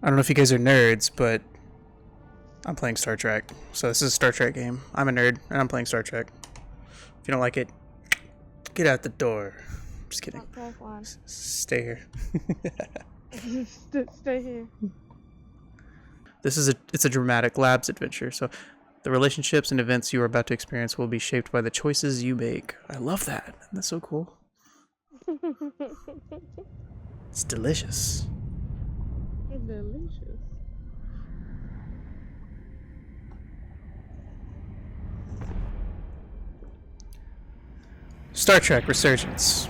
I don't know if you guys are nerds, but I'm playing Star Trek. So this is a Star Trek game. I'm a nerd, and I'm playing Star Trek. If you don't like it, get out the door. Just kidding. Stay here. Stay here. It's a dramatic labs adventure. So the relationships and events you are about to experience will be shaped by the choices you make. I love that. That's so cool. It's delicious. Delicious. Star Trek Resurgence.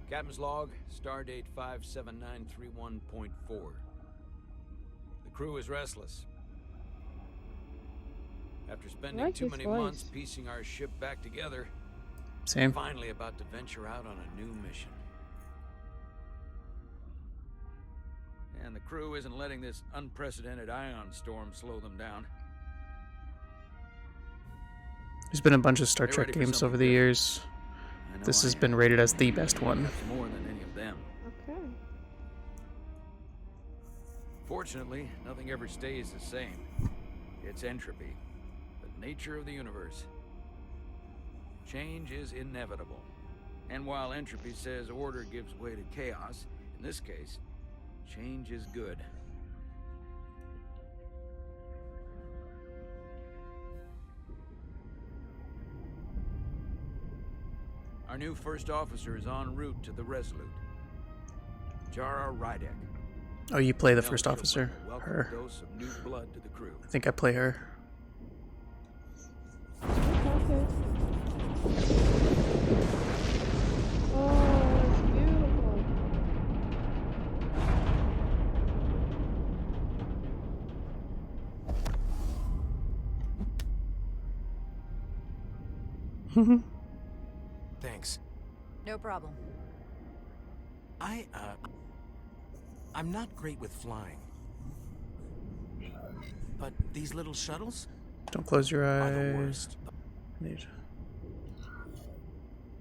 Captain's log, stardate 57931.4. The crew is restless. After spending too many months piecing our ship back together, Same. we're finally about to venture out on a new mission. And the crew isn't letting this unprecedented ion storm slow them down. There's been a bunch of Star Trek games over the years. This has been rated as the best one. More than any of them. Okay. Fortunately, nothing ever stays the same. It's entropy, the nature of the universe. Change is inevitable. And while entropy says order gives way to chaos, in this case, change is good. Our new first officer is en route to the Resolute. Jara Rydek. Oh, you play the first officer? Her. Dose of new blood to the crew. I think I play her. Okay. Oh, it's beautiful. Thanks. No problem. I'm not great with flying. But these little shuttles Don't close your are the eyes. worst. Neat.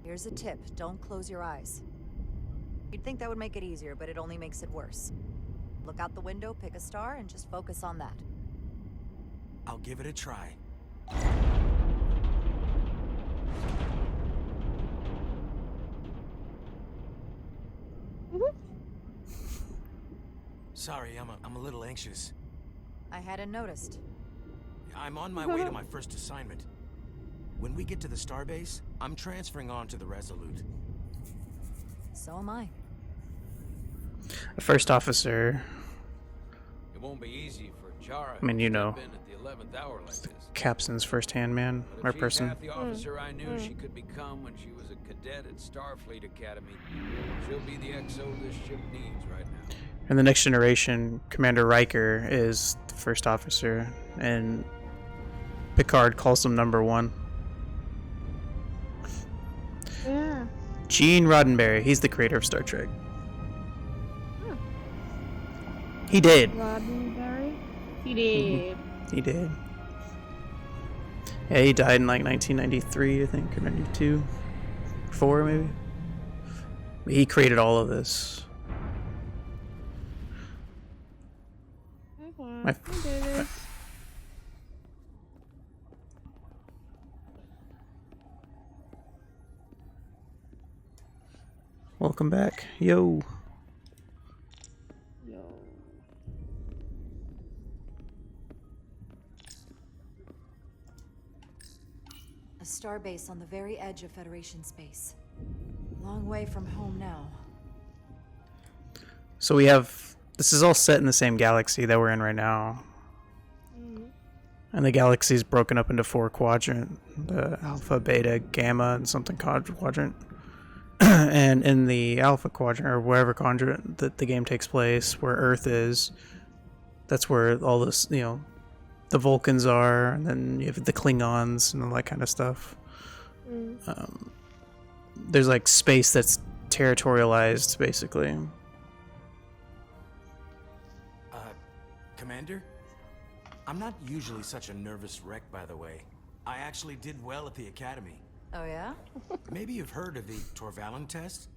Here's a tip. Don't close your eyes. You'd think that would make it easier, but it only makes it worse. Look out the window, pick a star, and just focus on that. I'll give it a try. Sorry, I'm a little anxious. I hadn't noticed. I'm on my way to my first assignment. When we get to the starbase, I'm transferring on to the Resolute. So am I. The first officer, It won't be easy for Jara. I mean, you know, to step in at the 11th hour like this. captain's first-hand man But or if she's person. half the officer I knew she could become when she was a cadet at Starfleet Academy, she'll be the XO this ship needs right now. In the Next Generation, Commander Riker is the first officer, and Picard calls him number one. Yeah. Gene Roddenberry, he's the creator of Star Trek. Huh. He did. Roddenberry? He did. He did. Yeah, he died in like 1993, I think, or 92. 4, maybe. He created all of this. My, welcome back. Yo. A starbase on the very edge of Federation space. Long way from home now. So we have... This is all set in the same galaxy that we're in right now. And the galaxy is broken up into 4 quadrants. The Alpha, Beta, Gamma, and something quadrant. And in the Alpha quadrant, or wherever quadrant that the game takes place, where Earth is, that's where all this, you know, the Vulcans are, and then you have the Klingons and all that kind of stuff. There's like space that's territorialized, basically. Commander? I'm not usually such a nervous wreck, by the way. I actually did well at the Academy. Oh yeah? Maybe you've heard of the Torvalin test?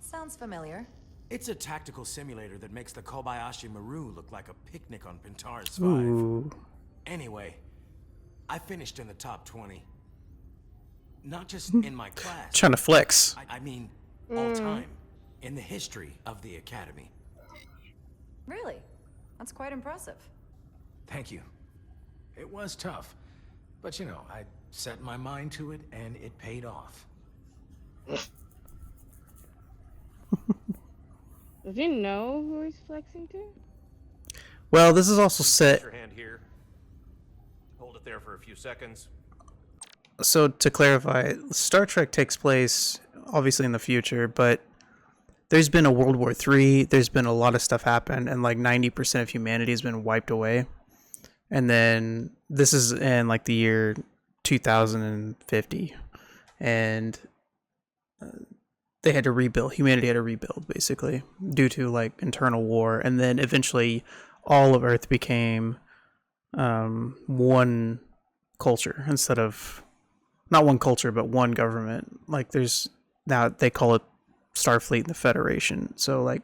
Sounds familiar. It's a tactical simulator that makes the Kobayashi Maru look like a picnic on Pintar's 5. Ooh. Anyway, I finished in the top 20. Not just in my class. Trying to flex. I mean, all time. In the history of the Academy. Really? That's quite impressive. Thank you. It was tough. But you know, I set my mind to it and it paid off. Does he know who he's flexing to? Well, this is also set. Your hand here. Hold it there for a few seconds. So to clarify, Star Trek takes place obviously in the future, but there's been a World War III. There's been a lot of stuff happen, and like 90% of humanity has been wiped away. And then this is in like the year 2050, and they had to rebuild. Humanity had to rebuild basically due to like internal war, and then eventually all of Earth became one culture instead of not one culture but one government. Like there's now they call it Starfleet and the Federation. So like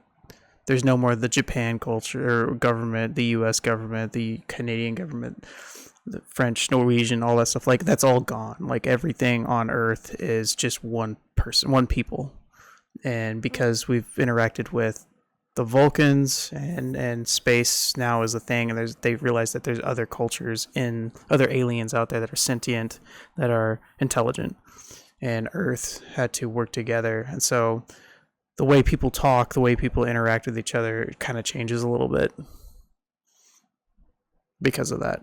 there's no more the Japan culture or government, the US government, the Canadian government, the French, Norwegian, all that stuff. Like that's all gone. Like everything on Earth is just one person, one people. And because we've interacted with the Vulcans and space now is a thing, and they've realized that there's other cultures in other aliens out there that are sentient, that are intelligent, and Earth had to work together. And so the way people talk, the way people interact with each other, it kind of changes a little bit because of that.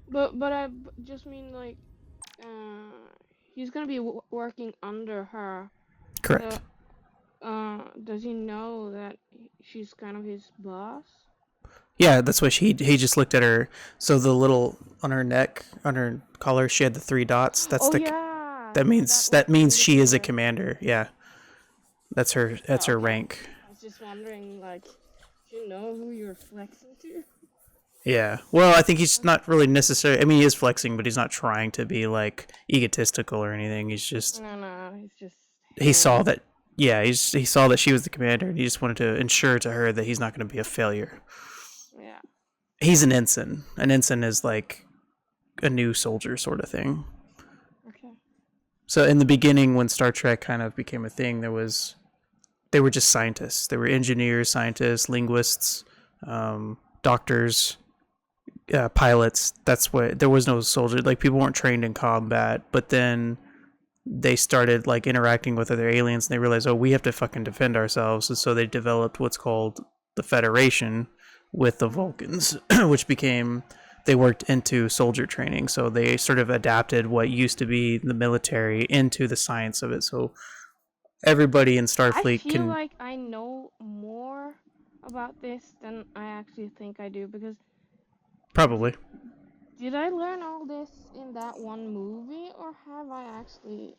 But I just mean like, he's gonna be working under her. Correct. Does he know that she's kind of his boss? Yeah, that's why he just looked at her. So the little on her neck, on her collar, she had the 3 dots. That's Yeah. that means she is a commander. Yeah, that's her rank. I was just wondering, like, do you know who you're flexing to? Yeah. Well, I think he's not really necessary. I mean, he is flexing, but he's not trying to be like egotistical or anything. He's just No, he's just. he saw that. Yeah, he saw that she was the commander, and he just wanted to ensure to her that he's not going to be a failure. Yeah. He's an ensign. An ensign is like a new soldier sort of thing. Okay. So in the beginning, when Star Trek kind of became a thing, they were just scientists. They were engineers, scientists, linguists, doctors, pilots. That's what, there was no soldier. Like people weren't trained in combat, but then they started like interacting with other aliens, and they realized, oh, we have to fucking defend ourselves. And so they developed what's called the Federation with the Vulcans, which became, they worked into soldier training. So they sort of adapted what used to be the military into the science of it. So everybody in Starfleet I feel like I know more about this than I actually think I do, because probably. did I learn all this in that one movie, or have I actually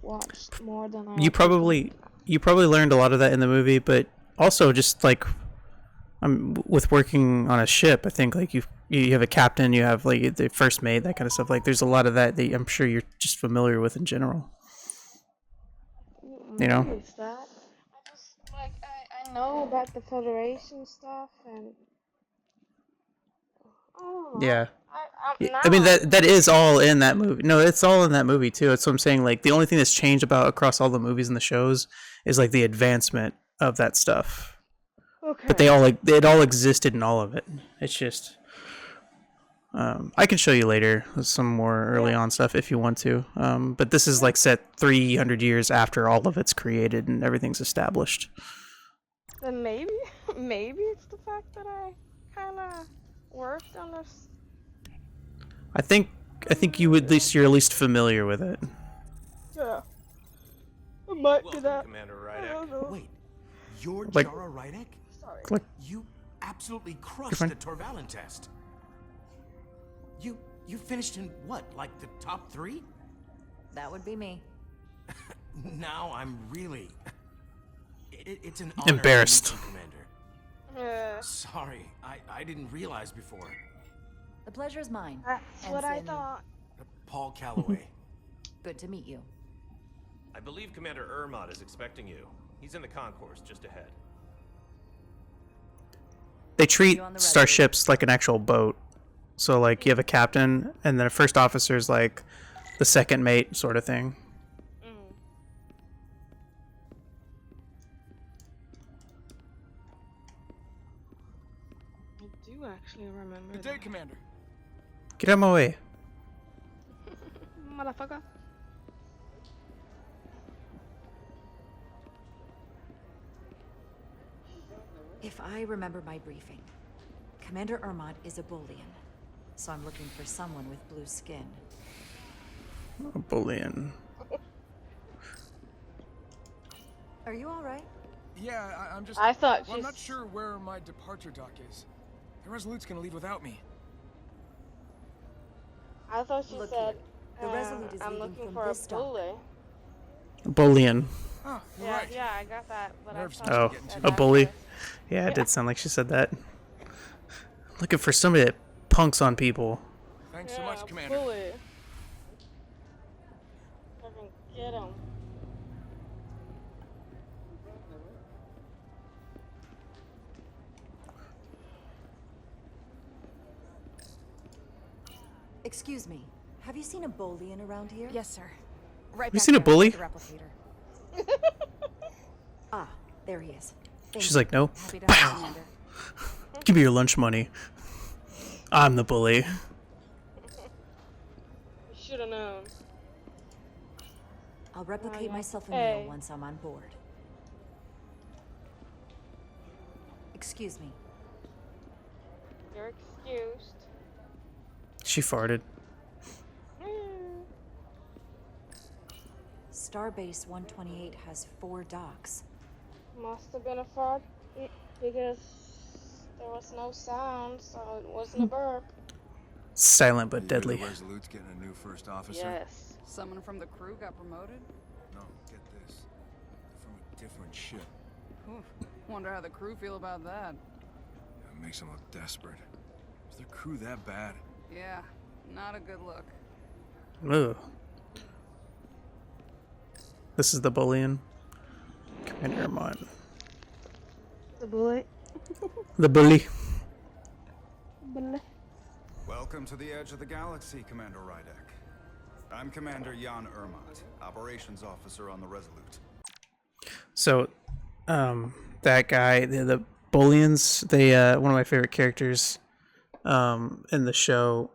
watched more than I? You probably learned a lot of that in the movie, but also just like with working on a ship, I think like you have a captain, you have like the first mate, that kind of stuff. Like there's a lot of that I'm sure you're just familiar with in general. You know? What is that? I just like I know about the Federation stuff, and I don't know. Yeah. Now I mean that is all in that movie. No, it's all in that movie too. That's what I'm saying. Like the only thing that's changed about across all the movies and the shows is like the advancement of that stuff. Okay. But it all existed in all of it. It's just I can show you later some more early on stuff if you want to. But this is like set 300 years after all of it's created and everything's established. Then maybe it's the fact that I kind of worked on this. I think you're at least familiar with it. Yeah. It might be Welcome, that. Commander I don't Rydek. know. Wait, you're Like- Jara Rydek? Sorry. Like, You absolutely crushed fine. the Torvalin test. You finished in what, like the top 3? That would be me. Now I'm really... It's an honor Embarrassed. to meet you, Commander. Yeah. Sorry, I didn't realize before. The pleasure is mine. That's what I Ensign. thought. Paul Calloway. Good to meet you. I believe Commander Ermot is expecting you. He's in the concourse just ahead. They treat You on the starships like an actual boat. So like you have a captain, and then a first officer is like the second mate sort of thing. Mm. I do actually remember. Good day, Commander. Get out of my way. Motherfucker. If I remember my briefing, Commander Ermont is a Bolian, so I'm looking for someone with blue skin. A bullion. Are you all right? Yeah, I'm just. I thought well, I'm not she's- sure where my departure dock is. The Resolute's gonna leave without me. I thought she Look said, here. The Resolute is I'm leaving looking from for a this dock. bully. A bullion. Oh, you're Yeah, right. yeah, I got that. But Nerves I must thought be she getting said to A me. that bully. first. Yeah, it did sound like she said that. Looking for somebody that punks on people. Thanks so Yeah, much, Commander. bully. Fucking get him. Excuse me, have you seen a Bolian around here? Yes, sir. Right Have you back seen a there, bully? the replicator. Ah, there he is. Thank She's you. like, no. Happy to help, Pow! Commander. Give me your lunch money. I'm the bully. You should have known. I'll replicate yeah. myself a meal Hey. once I'm on board. Excuse me. You're excused. She farted. Mm. Starbase 128 has 4 docks. Must have been a fart because there was no sound, so it wasn't a burp. Silent but deadly. The Resolute's getting a new first officer. Yes. Someone from the crew got promoted? No, get this. They're from a different ship. Oof. Wonder how the crew feel about that. That makes them look desperate. Is their crew that bad? Yeah, not a good look. Ugh. This is the bullion. Commander Ermont. The bully. The bully. Bully. Welcome to the edge of the galaxy, Commander Rydek. I'm Commander Jan Ermont, Operations Officer on the Resolute. So, that guy, the bullions, they, one of my favorite characters, in the show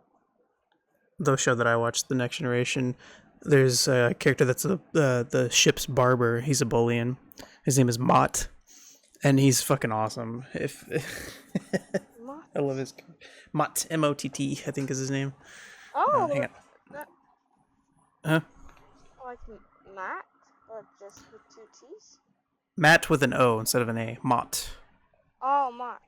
that I watched, The Next Generation, there's a character that's the ship's barber. He's a bullion. His name is Mott, and he's fucking awesome. I love his Mott, M-O-T-T, I think is his name. Oh, Hang on. that, Huh? like Matt, but just with 2 T's? Matt with an O instead of an A. Mott. Oh, Matt.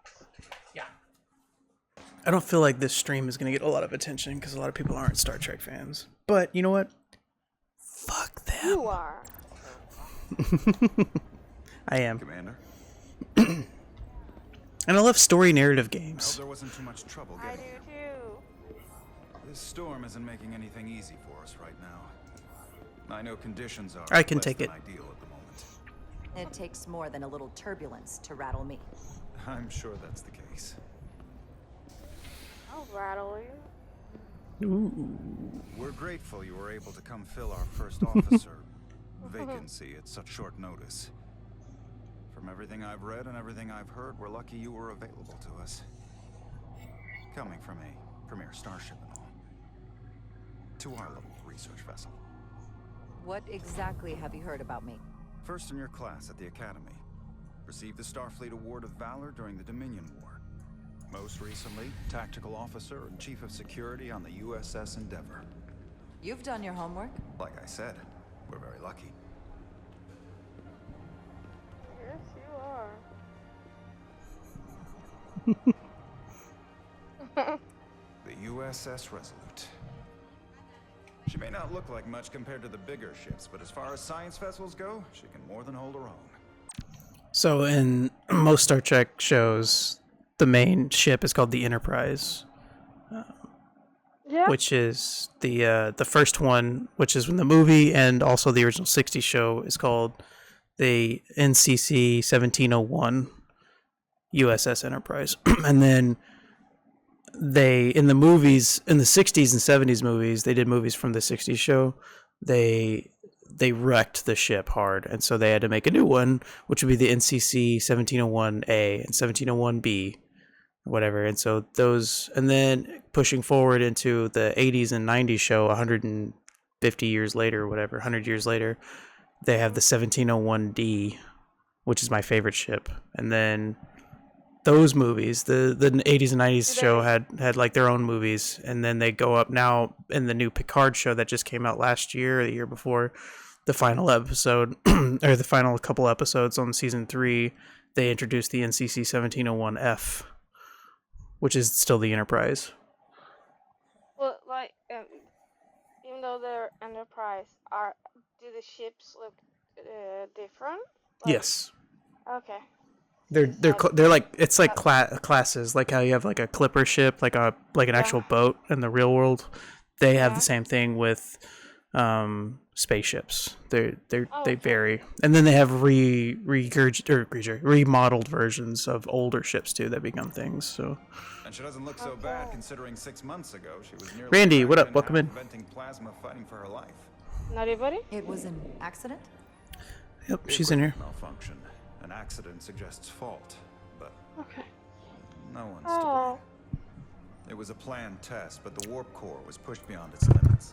I don't feel like this stream is going to get a lot of attention because a lot of people aren't Star Trek fans. But you know what? Fuck them. You are. I am. Commander, And I love story narrative I hope games. there wasn't too much trouble I getting do here. too. This storm isn't making anything easy for us right now. I know conditions are I can less take than it. ideal at the moment. It takes more than a little turbulence to rattle me. I'm sure that's the case. I'll rattle you. Ooh. We're grateful you were able to come fill our first officer vacancy at such short notice. From everything I've read and everything I've heard, we're lucky you were available to us. Coming from a premier starship and all. To our little research vessel. What exactly have you heard about me? First in your class at the Academy. Received the Starfleet Award of Valor during the Dominion War. Most recently, Tactical Officer and Chief of Security on the USS Endeavor. You've done your homework. Like I said, we're very lucky. Yes, you are. The USS Resolute. She may not look like much compared to the bigger ships, but as far as science vessels go, she can more than hold her own. So in most Star Trek shows, the main ship is called the Enterprise, Yeah. which is the first one, which is in the movie, and also the original '60s show is called the NCC 1701 USS Enterprise, and then they in the movies in the 60s and 70s movies, they did movies from the 60s show. They wrecked the ship hard, and so they had to make a new one, which would be the NCC 1701A and 1701B, whatever. And so those, and then pushing forward into the 80s and 90s show, 150 years later, whatever, 100 years later, they have the 1701D, which is my favorite ship. And then those movies, the 80s and 90s show had like their own movies, and then they go up now in the new Picard show that just came out last year or the year before, the final episode or the final couple episodes on season 3, they introduced the NCC 1701F, which is still the Enterprise. Well, like, even though they're Enterprise, do the ships look different? Like, Yes. Okay. They're like, it's like classes, like how you have like a clipper ship, like an actual boat in the real world. They have the same thing with spaceships. They vary, and then they have remodeled versions of older ships too that become things. So. And she doesn't look so bad considering 6 months ago she was nearly Randy, what up? Welcome in. Inventing plasma, fighting for her life. Not anybody? It was an accident? Yep, she's in here. Malfunction. An accident suggests fault, but no one's to blame. It was a planned test, but the warp core was pushed beyond its limits.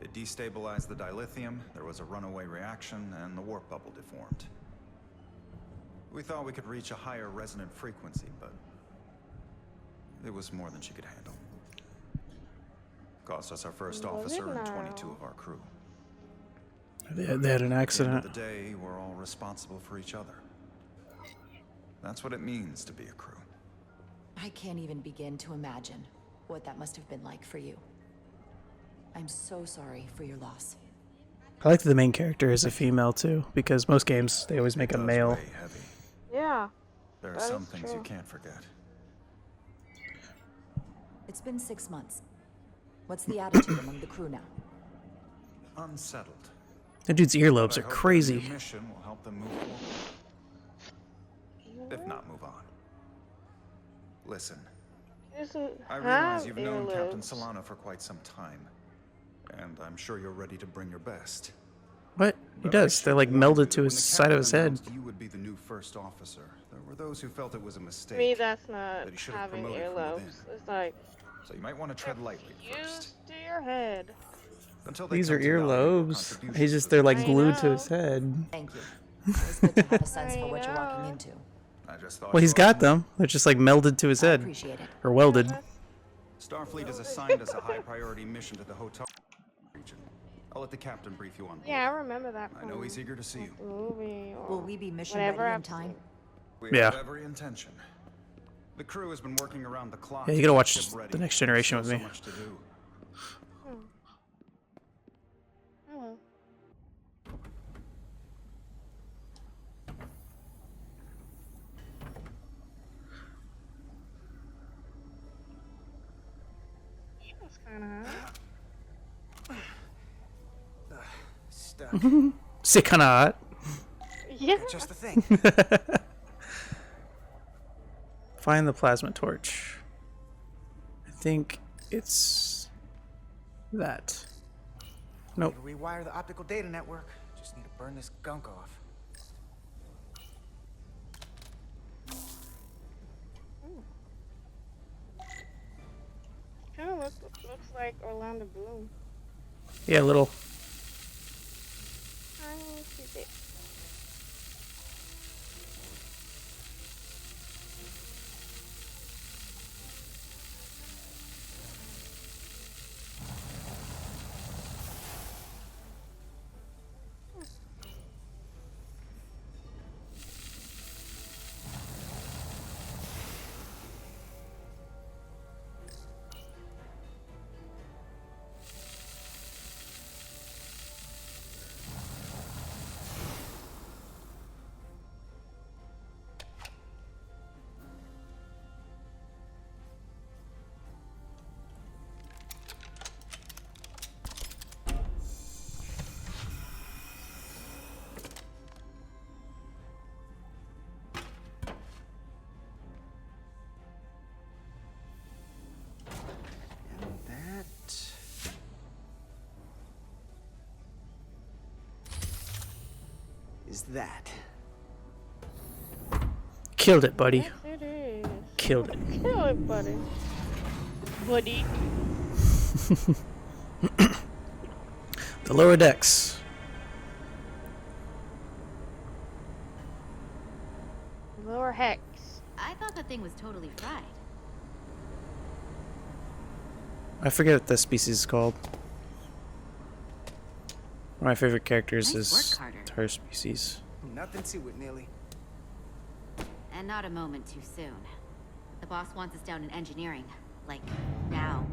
It destabilized the dilithium, there was a runaway reaction, and the warp bubble deformed. We thought we could reach a higher resonant frequency, but it was more than she could handle. Cost us our first officer and 22 of our crew. They had an accident. At the end of the day, we're all responsible for each other. That's what it means to be a crew. I can't even begin to imagine what that must have been like for you. I'm so sorry for your loss. I like that the main character is a female too, because most games they always make a male. Yeah. There are some things you can't forget. It's been 6 months. What's the attitude among the crew now? Unsettled. That dude's earlobes are crazy. The mission will help them move forward. If not, move on. Listen, I realize you've known Captain Solana for quite some time, and I'm sure you're ready to bring your best. What? He does. They're like melded to his side of his head. You would be the new first officer. There were those who felt it was a mistake. To me, that's not having earlobes. It's like, so you might want to tread lightly first. To your head. These are earlobes. They're like glued to his head. Thank you. It's good to have a sense for what you're walking into. Well, he's got them. They're just like melded to his head. Appreciate it. Or welded. Starfleet has assigned us a high priority mission to the hotel region. I'll let the captain brief you on board. Yeah, I remember that. I know he's eager to see you. Will we be mission ready in time? We have every intention. The crew has been working around the clock. Yeah, you gotta watch The Next Generation with me. So much to do. Sick kind of hot. Yeah. Just the thing. Find the plasma torch. I think it's that. Nope. Need to rewire the optical data network. Just need to burn this gunk off. Kind of looks like Orlando Bloom. Yeah, a little. is that. Killed it, buddy. Yes, it is. Killed it. Kill it, buddy. Buddy. The lower decks. Lower hex. I thought that thing was totally fried. I forget what the species is called. One of my favorite characters Nice is work, Carter. her species. Nothing to it, Neely. And not a moment too soon. The boss wants us down in engineering. Like, now.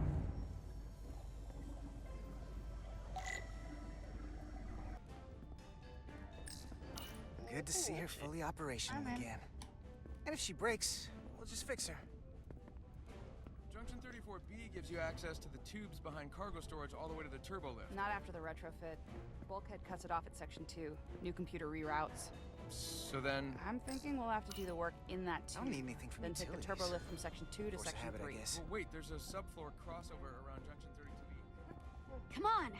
Good to see her fully operational again. And if she breaks, we'll just fix her. Junction 34B gives you access to the tubes behind cargo storage all the way to the turbo lift. Not after the retrofit. Bulkhead cuts it off at Section 2. New computer reroutes. So then, I'm thinking we'll have to do the work in that I tube. don't need anything from Then take the turbo lift from Section 2 to Force of Section habit, I 3. guess. well, wait, there's a subfloor crossover around Junction 32B. Come on!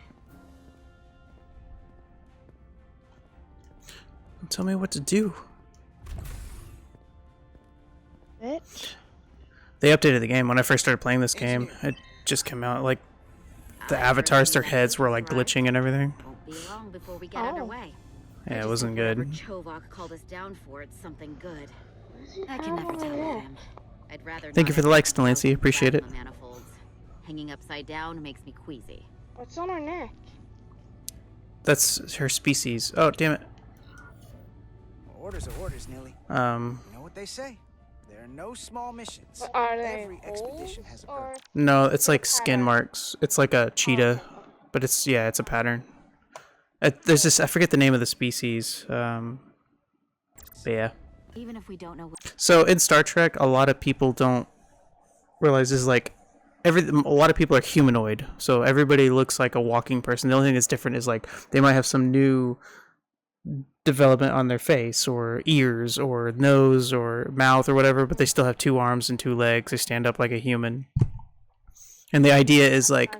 Tell me what to do. Bitch. They updated the game when I first started playing this game. It just came out like the avatars, their heads were like glitching and everything. Won't be long before we get underway. Yeah, it wasn't good. Whatever Chovak called us down for, it's something good. I can never tell with him. I'd rather Thank not you for the have likes, to go Delancey. through Appreciate it. plasma manifolds. Hanging upside down makes me queasy. What's on her neck? That's her species. Oh, damn it. Orders are orders, Neely. Um, You know what they say? There are no small missions. But are they Every expedition has a holes or purpose. no, it's like skin marks. It's like a cheetah, but it's, yeah, it's a pattern. There's this, I forget the name of the species. But yeah. Even if we don't know what So in Star Trek, a lot of people don't realize is like a lot of people are humanoid. So everybody looks like a walking person. The only thing that's different is like they might have some new development on their face or ears or nose or mouth or whatever, but they still have 2 arms and 2 legs. They stand up like a human. And the idea is like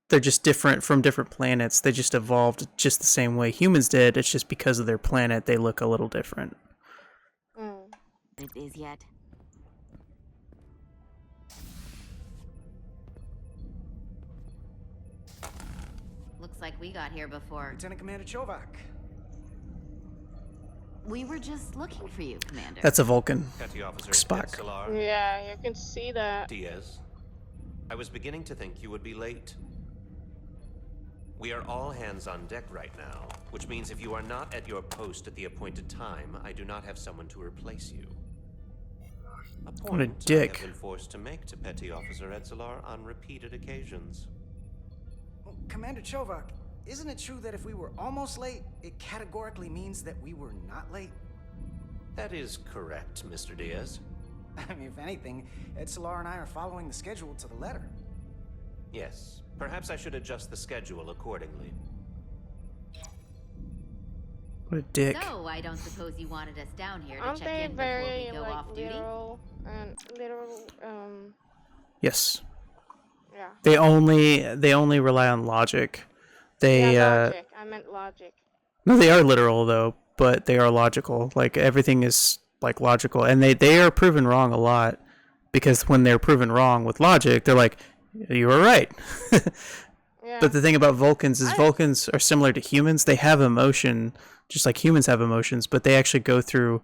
they're just different from different planets. They just evolved just the same way humans did. It's just because of their planet they look a little different. it is yet. Looks like we got here before. Lieutenant Commander Chovak. We were just looking for you, Commander. That's a Vulcan. Petty Officer Spock. Solar. Yeah, you can see that. Diaz. I was beginning to think you would be late. We are all hands on deck right now, which means if you are not at your post at the appointed time, I do not have someone to replace you. A point What a I dick. have been forced to make to Petty Officer Edzelar on repeated occasions. Well, Commander Chovak, isn't it true that if we were almost late, it categorically means that we were not late? That is correct, Mr. Diaz. I mean, if anything, Edzelar and I are following the schedule to the letter. Yes, perhaps I should adjust the schedule accordingly. What a dick. So I don't suppose you wanted us down here to Aren't check they in before very we go like off duty? literal Yes. yeah. They only rely on logic. They Yeah, logic. I meant logic. no, they are literal though, but they are logical. Like everything is like logical, and they are proven wrong a lot because when they're proven wrong with logic, they're like, you were right. Yeah. But the thing about Vulcans is Vulcans are similar to humans. They have emotion, just like humans have emotions, but they actually go through,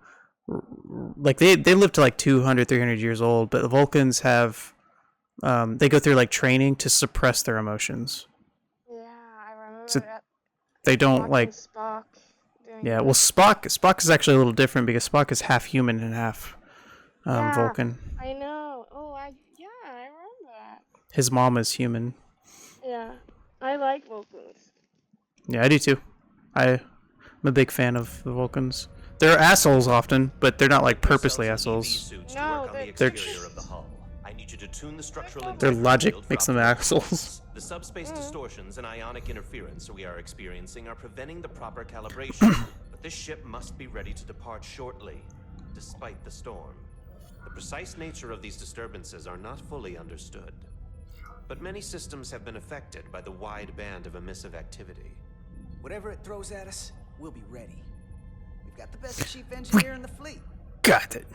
like they live to like 200, 300 years old, but the Vulcans have, they go through like training to suppress their emotions. Yeah, I remember So that. they don't Watching like, Spock doing yeah, that. well Spock is actually a little different because Spock is half human and half Yeah, Vulcan. I know. Oh, I remember that. His mom is human. Yeah, I like Vulcans. Yeah, I do too. I'm a big fan of the Vulcans. They're assholes often, but they're not like purposely assholes. Suits to No, work on the they're- exterior of the hull. I need you to tune the structural Their integrity logic field makes for them optimal assholes. performance. The subspace distortions and ionic interference we are experiencing are preventing the proper calibration, but this ship must be ready to depart shortly, despite the storm. The precise nature of these disturbances are not fully understood, but many systems have been affected by the wide band of emissive activity. Whatever it throws at us, we'll be ready. Got the best chief engineer in the fleet. Got it.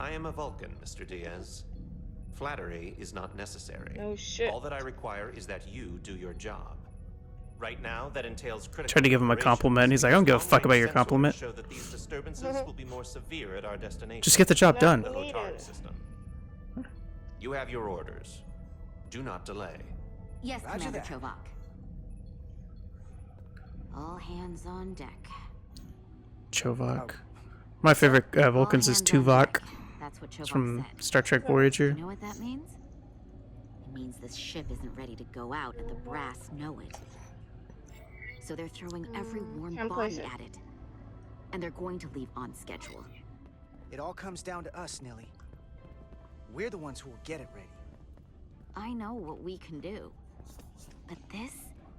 I am a Vulcan, Mr. Diaz. Flattery is not necessary. Oh shit. All that I require is that you do your job. Right now, that entails critical. Tried to give him a compliment. He's like, I don't give a fuck about your compliment. Show that these disturbances will be more severe at our destination. Just get the job done. The Hotari system. You have your orders. Do not delay. Yes, Roger Commander that. Chovak. All hands on deck. Chovak. My favorite Vulcans is Tuvok. That's what It's Chovak from said. Star Trek Voyager. You know what that means? It means this ship isn't ready to go out, and the brass know it. So they're throwing every warm Can't body place it. at it. And they're going to leave on schedule. It all comes down to us, Nilly. We're the ones who will get it ready. I know what we can do. But this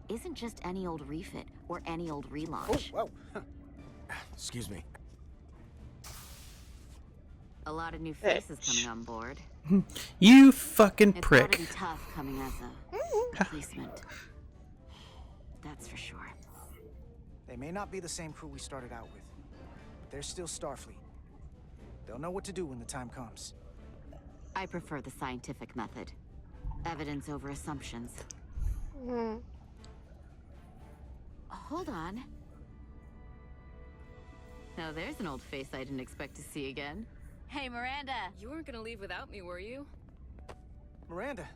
isn't just any old refit or any old relaunch. Whoa. Excuse me. A lot of new faces coming on board. You fucking It's prick. gotta be tough coming as a replacement. That's for sure. They may not be the same crew we started out with, but they're still Starfleet. They'll know what to do when the time comes. I prefer the scientific method. Evidence over assumptions. Hold on. Now there's an old face I didn't expect to see again. Hey, Miranda! You weren't gonna leave without me, were you? Miranda,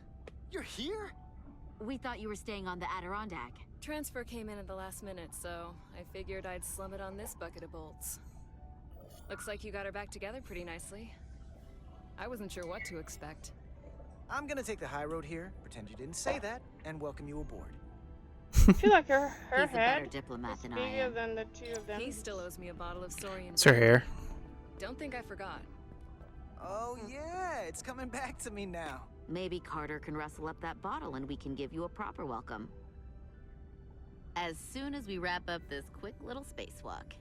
you're here? We thought you were staying on the Adirondack. Transfer came in at the last minute, so I figured I'd slum it on this bucket of bolts. Looks like you got her back together pretty nicely. I wasn't sure what to expect. I'm gonna take the high road here, pretend you didn't say that, and welcome you aboard. I feel like her He's a better head diplomat is than I bigger am. than the two of them. He still owes me a bottle of Saurian. It's her hair. Don't think I forgot. Oh yeah, it's coming back to me now. Maybe Carter can rustle up that bottle and we can give you a proper welcome. As soon as we wrap up this quick little spacewalk.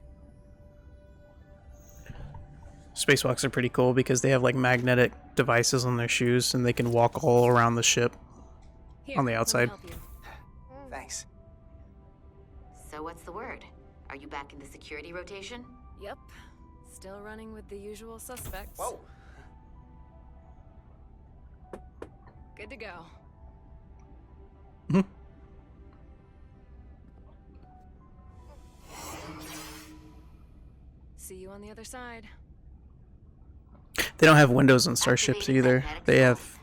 Spacewalks are pretty cool because they have like magnetic devices on their shoes and they can walk all around the ship Here, on the let me outside. help you. Thanks. So what's the word? Are you back in the security rotation? Yep. Still running with the usual suspects. Whoa. Good to go. See you on the other side. They don't have windows on starships either. They have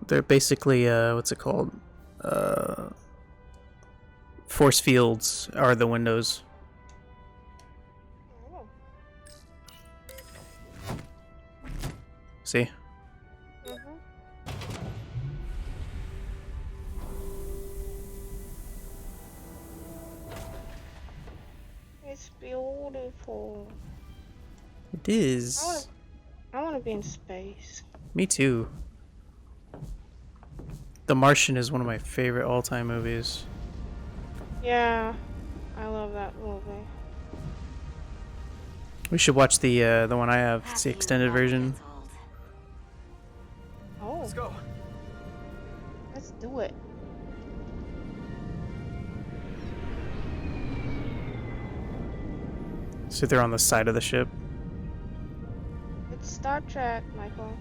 they're basically what's it called? Force fields are the windows. Oh. See? It's beautiful. It is. I want to be in space. Me too. The Martian is one of my favorite all-time movies. Yeah, I love that movie. We should watch the one I have. It's the extended version. Oh, Let's go. let's do it. So they're on the side of the ship. It's Star Trek, Michael.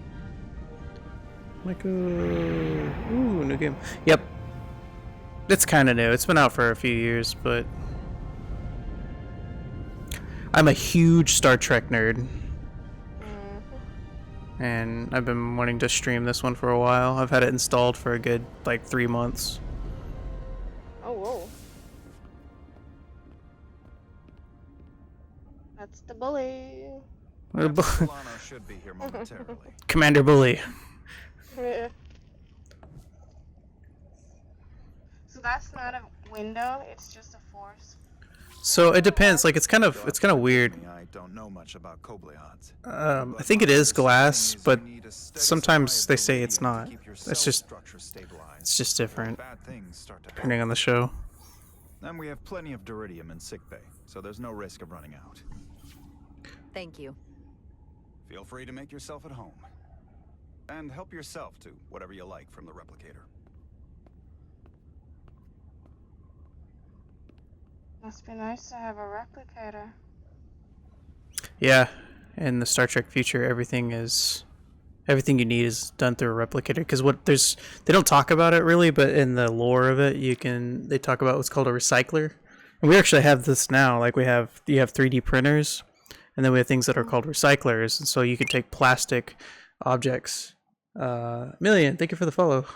Ooh, new game. Yep. It's kind of new. It's been out for a few years, but I'm a huge Star Trek nerd. And I've been wanting to stream this one for a while. I've had it installed for a good, like, 3 months. Oh, whoa. That's the bully. Solano should be here momentarily. Commander Bully. Yeah. So that's not a window, it's just a force. So it depends. Like, it's kind of weird. I don't know much about Koblehods. I think it is glass, but sometimes they say it's not. It's just different Bad things start to depending on the show. And we have plenty of Duridium in sickbay, so there's no risk of running out. Thank you. Feel free to make yourself at home. And help yourself to whatever you like from the replicator. Must be nice to have a replicator. Yeah, in the Star Trek future, everything you need is done through a replicator. Because they don't talk about it really, but in the lore of it, they talk about what's called a recycler, and we actually have this now. Like you have 3D printers, and then we have things that are called recyclers, and so you can take plastic objects. Million, thank you for the follow.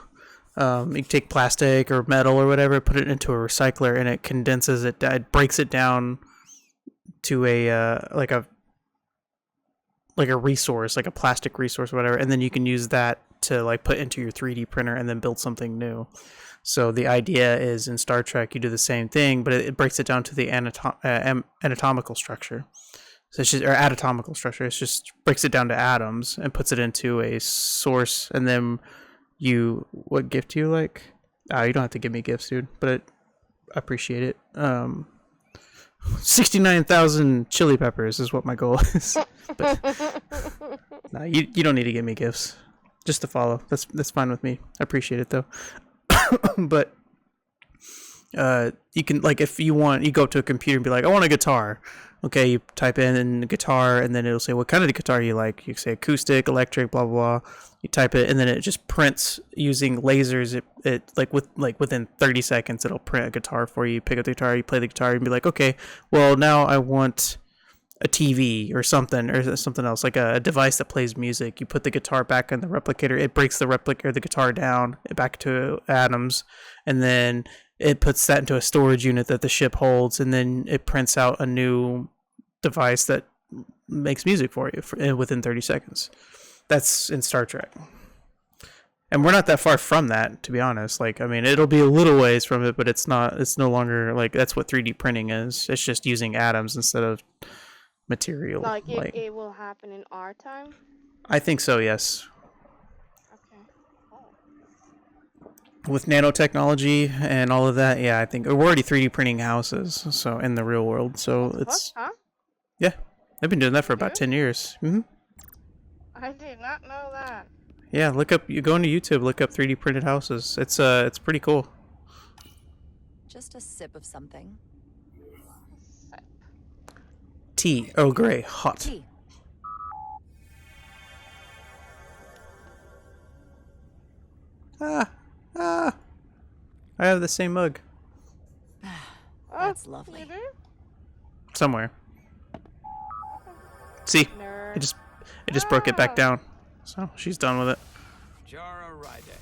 You can take plastic or metal or whatever, put it into a recycler, and it condenses it. It breaks it down to a like a resource, like a plastic resource or whatever, and then you can use that to like put into your 3D printer and then build something new. So the idea is in Star Trek you do the same thing, but it breaks it down to the anatomical structure. So it's just, or anatomical structure. It just breaks it down to atoms and puts it into a source, and then what gift do you like? You don't have to give me gifts, dude, but I appreciate it. 69,000 chili peppers is what my goal is. But nah, you don't need to give me gifts. Just to follow. That's fine with me. I appreciate it though. But you can, like, if you want, you go up to a computer and be like, I want a guitar. Okay, you type in guitar, and then it'll say what kind of guitar you like. You say acoustic, electric, blah blah blah. You type it, and then it just prints using lasers. It within 30 seconds, it'll print a guitar for you. You pick up the guitar, you play the guitar, and be like, okay, well now I want a TV or something else, like a device that plays music. You put the guitar back in the replicator. It breaks the guitar down back to atoms, and then it puts that into a storage unit that the ship holds, and then it prints out a new device that makes music for you within 30 seconds. That's in Star Trek. And we're not that far from that, to be honest. Like, I mean, it'll be a little ways from it, but it's no longer, like, that's what 3D printing is. It's just using atoms instead of material. Like it will happen in our time? I think so, yes. Okay. With nanotechnology and all of that, yeah, I think we're already 3D printing houses, so in the real world. So it's Huh? yeah, they've been doing that for about 10 years. I did not know that. Yeah, you go into YouTube, look up 3D printed houses. It's pretty cool. Just a sip of something. Tea, Earl Grey, hot. Tea. I have the same mug. That's lovely. You do? Somewhere. See, Nerd. it just broke it back down. So she's done with it. Jara Rydek.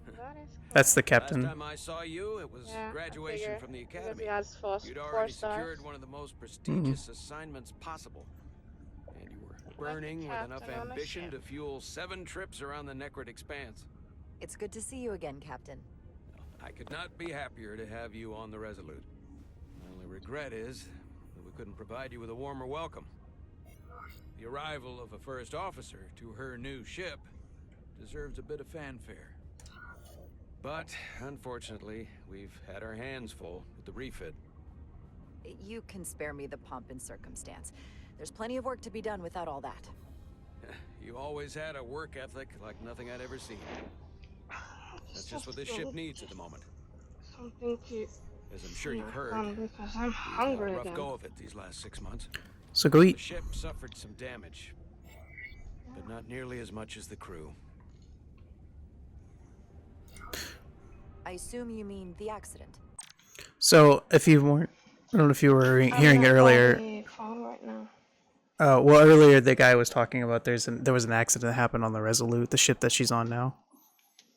That is cool. That's the Last captain. time I saw you, it was Yeah, I graduation figured, from the because academy. he has four You'd already stars. secured one of the most prestigious assignments possible. And you were burning with enough captain on a ambition ship. to fuel 7 trips around the Necrid Expanse. It's good to see you again, Captain. I could not be happier to have you on the Resolute. My only regret is that we couldn't provide you with a warmer welcome. The arrival of a first officer to her new ship deserves a bit of fanfare. But, unfortunately, we've had our hands full with the refit. You can spare me the pomp and circumstance. There's plenty of work to be done without all that. You always had a work ethic like nothing I'd ever seen. That's just what this ship needs at the moment. Something to As I'm sure you've heard, because I'm we've hungry had a rough again. go of it these last 6 months. So go The eat. ship suffered some damage, but not nearly as much as the crew. I assume you mean the accident. So if you weren't, I don't know if you were hearing it earlier. Phone right now. Well, earlier the guy was talking about there was an accident that happened on the Resolute, the ship that she's on now.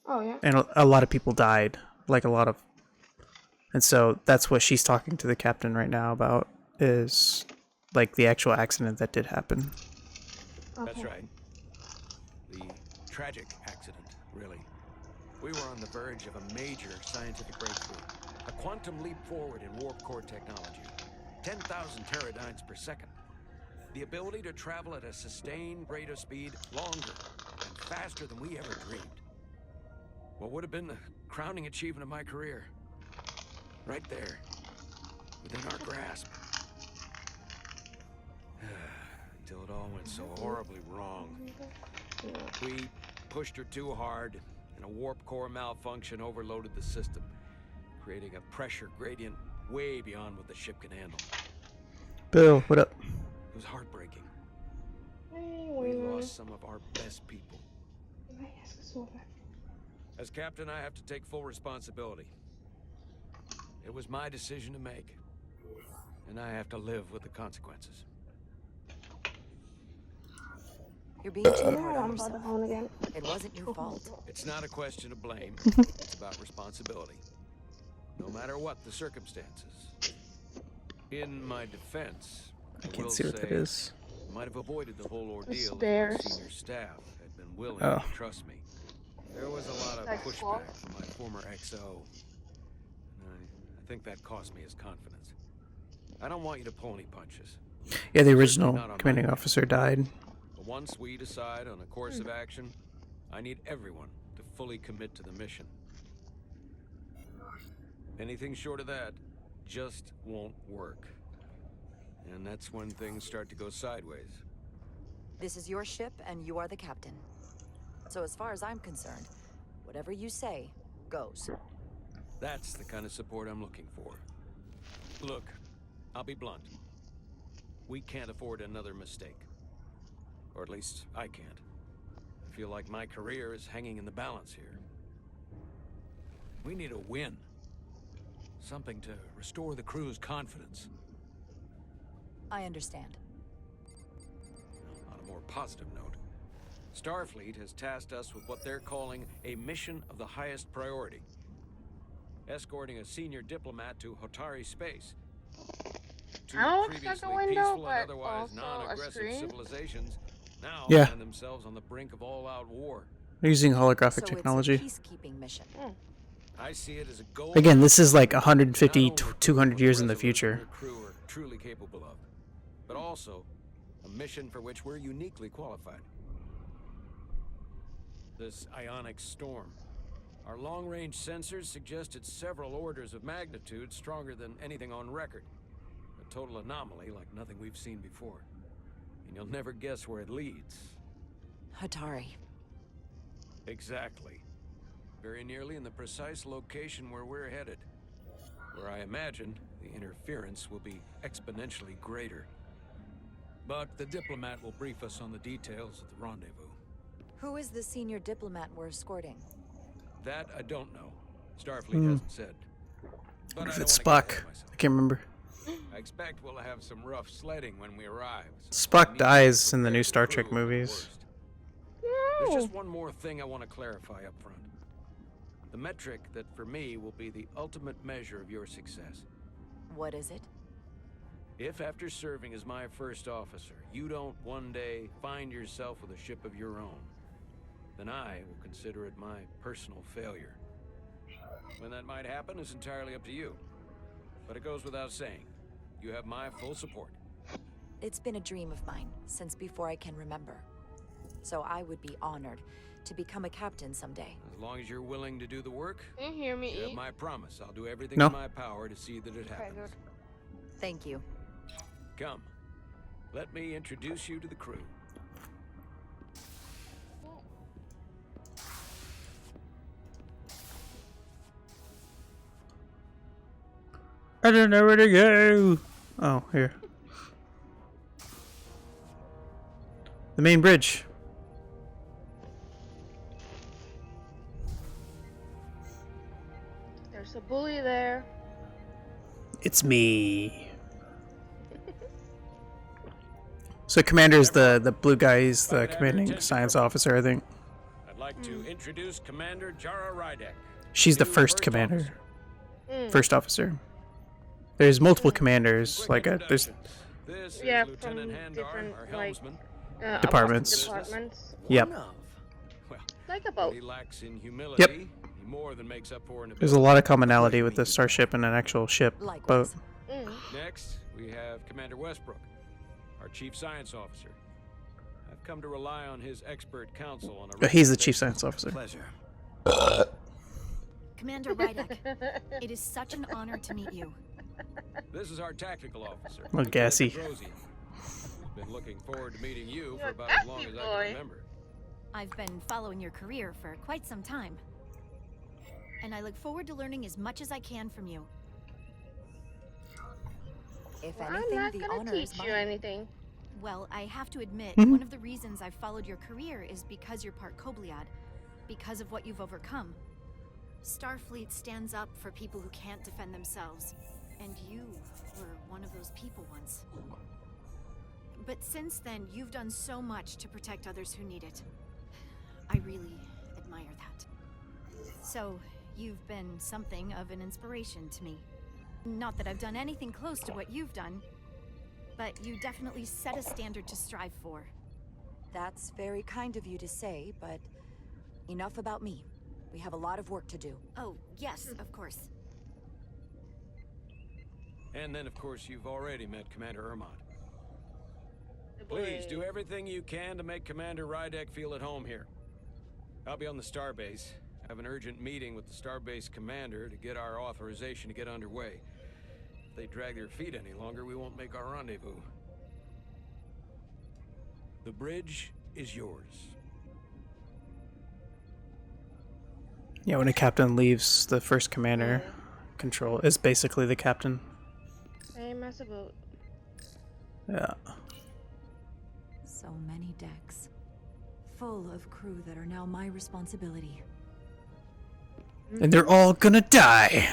Oh yeah. And a lot of people died, and so that's what she's talking to the captain right now about, is like the actual accident that did happen. That's right. The tragic accident, really. We were on the verge of a major scientific breakthrough. A quantum leap forward in warp core technology. 10,000 teradynes per second. The ability to travel at a sustained rate of speed longer and faster than we ever dreamed. What would have been the crowning achievement of my career. Right there. Within our grasp. Until it all went so horribly wrong. We pushed her too hard, and a warp core malfunction overloaded the system, creating a pressure gradient way beyond what the ship can handle. Bill, what up? It was heartbreaking. Hey, We winner. lost some of our best people. As captain, I have to take full responsibility. It was my decision to make, and I have to live with the consequences. You're being too hard I'm on about yourself. the phone again. It wasn't your fault. It's not a question of blame. It's about responsibility. No matter what the circumstances. In my defense, I will can't see what that say is. I might have avoided the whole ordeal if my stairs. senior staff had been willing Oh. to trust me. There was a lot of Like pushback what? from my former XO. I think that cost me his confidence. I don't want you to pull any punches. Yeah, the Certainly original not on my commanding watch. officer died. But once we decide on a course of action, I need everyone to fully commit to the mission. Anything short of that just won't work. And that's when things start to go sideways. This is your ship, and you are the captain. So as far as I'm concerned, whatever you say goes. That's the kind of support I'm looking for. Look, I'll be blunt. We can't afford another mistake. Or at least I can't. I feel like my career is hanging in the balance here. We need a win. Something to restore the crew's confidence. I understand. On a more positive note, Starfleet has tasked us with what they're calling a mission of the highest priority. Escorting a senior diplomat to Hotari space. Two Oh, looks like a previously window, peaceful but and otherwise also a non-aggressive screen. civilizations now Yeah. find themselves on the brink of all-out war. They're using holographic So technology. it's a peacekeeping mission. I see it as a goal. Again, this is like 150, not only 200 what years in the Resolute and future. her crew are truly capable of, but also a mission for which we're uniquely qualified. This ionic storm. Our long-range sensors suggest it's several orders of magnitude stronger than anything on record. A total anomaly like nothing we've seen before. And you'll never guess where it leads. Hotari. Exactly. Very nearly in the precise location where we're headed. Where I imagine the interference will be exponentially greater. But the diplomat will brief us on the details of the rendezvous. Who is the senior diplomat we're escorting? That I don't know. Starfleet hasn't said. But What if I it's don't wanna get Spock? ahead of myself. I can't remember. I expect we'll have some rough sledding when we arrive. so Spock I need dies to in the new prepare Star crew Trek for the movies. worst. There's just one more thing I want to clarify up front. The metric that for me will be the ultimate measure of your success. What is it? If after serving as my first officer, you don't one day find yourself with a ship of your own, then I will consider it my personal failure. When that might happen is entirely up to you. But it goes without saying, you have my full support. It's been a dream of mine since before I can remember. So I would be honored to become a captain someday. As long as you're willing to do the work, Can you hear me you have eat? my promise. I'll do everything No. in my power to see that it Okay, happens. good. Thank you. Come, let me introduce you to the crew. I don't know where to go. Oh, here. The main bridge. There's a bully there. It's me. So Commander's the blue guy. He's the commanding science officer, I think. I'd like to introduce Commander Jara Rydek. She's the new first commander. officer. First officer. There's multiple commanders. Like there's This Yeah, is Lieutenant from Handar, different, our like, helmsman. Departments. Departments. Yep. Well, Like a what boat. he lacks in humility, he more than makes up for in There's a ability. lot of commonality with the starship and an actual ship boat. Likewise. Next, we have Commander Westbrook, our chief science officer. I've come to rely on his expert counsel on a He's the chief science officer. Pleasure. Commander Rydek, it is such an honor to meet you. This is our tactical officer. Well, gassy. Lieutenant Petrosian. He's been looking forward to meeting you for about as long as I can remember. I've been following your career for quite some time. And I look forward to learning as much as I can from you. If Well, anything, I'm not the gonna honor teach is you mine. anything. Well, I have to admit, Mhm. one of the reasons I've followed your career is because you're part Kobliad, because of what you've overcome. Starfleet stands up for people who can't defend themselves, and you were one of those people once. But since then, you've done so much to protect others who need it. I really admire that. So, you've been something of an inspiration to me. Not that I've done anything close to what you've done, but you definitely set a standard to strive for. That's very kind of you to say, but enough about me. We have a lot of work to do. Oh, yes, of course. And then, of course, you've already met Commander Ermont. The Please do boy. everything you can to make Commander Rydek feel at home here. I'll be on the starbase. I have an urgent meeting with the starbase commander to get our authorization to get underway. If they drag their feet any longer, we won't make our rendezvous. The bridge is yours. Yeah, when a captain leaves, the first commander control is basically the captain. Same as a boat. Yeah. So many decks. Full of crew that are now my responsibility. And they're all gonna die.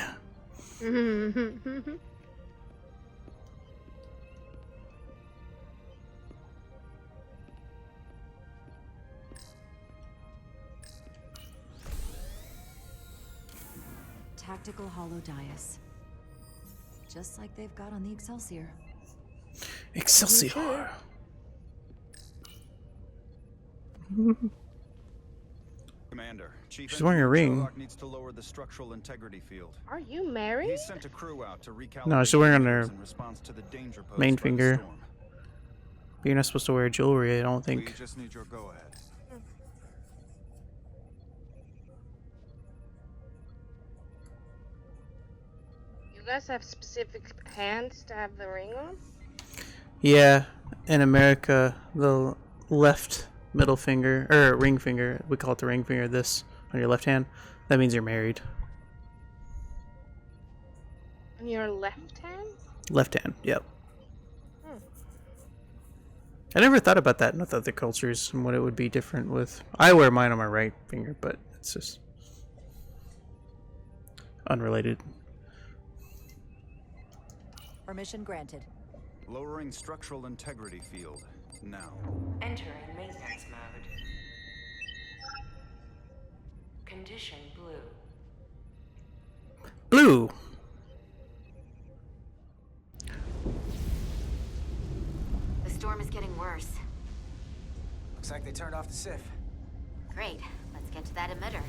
Tactical holodias. Just like they've got on the Excelsior. Excelsior. Commander, Chief She's wearing a ring. Sherlock needs to lower the structural integrity field. Are you married? He sent a crew out to recalibrate No, she's wearing on her in response to the danger posed main by the finger. storm. But you're not supposed to wear jewelry, I don't We think. just need your go-ahead. You guys have specific hands to have the ring on? Yeah, in America, the left middle finger, or ring finger, we call it the ring finger, this, on your left hand, that means you're married. On your left hand? Left hand, yep. Hmm. I never thought about that with other cultures and what it would be different with. I wear mine on my right finger, but it's just unrelated. Permission granted. Lowering structural integrity field. Now. Entering maintenance mode. Condition blue. Blue! The storm is getting worse. Looks like they turned off the SIF. Great. Let's get to that emitter.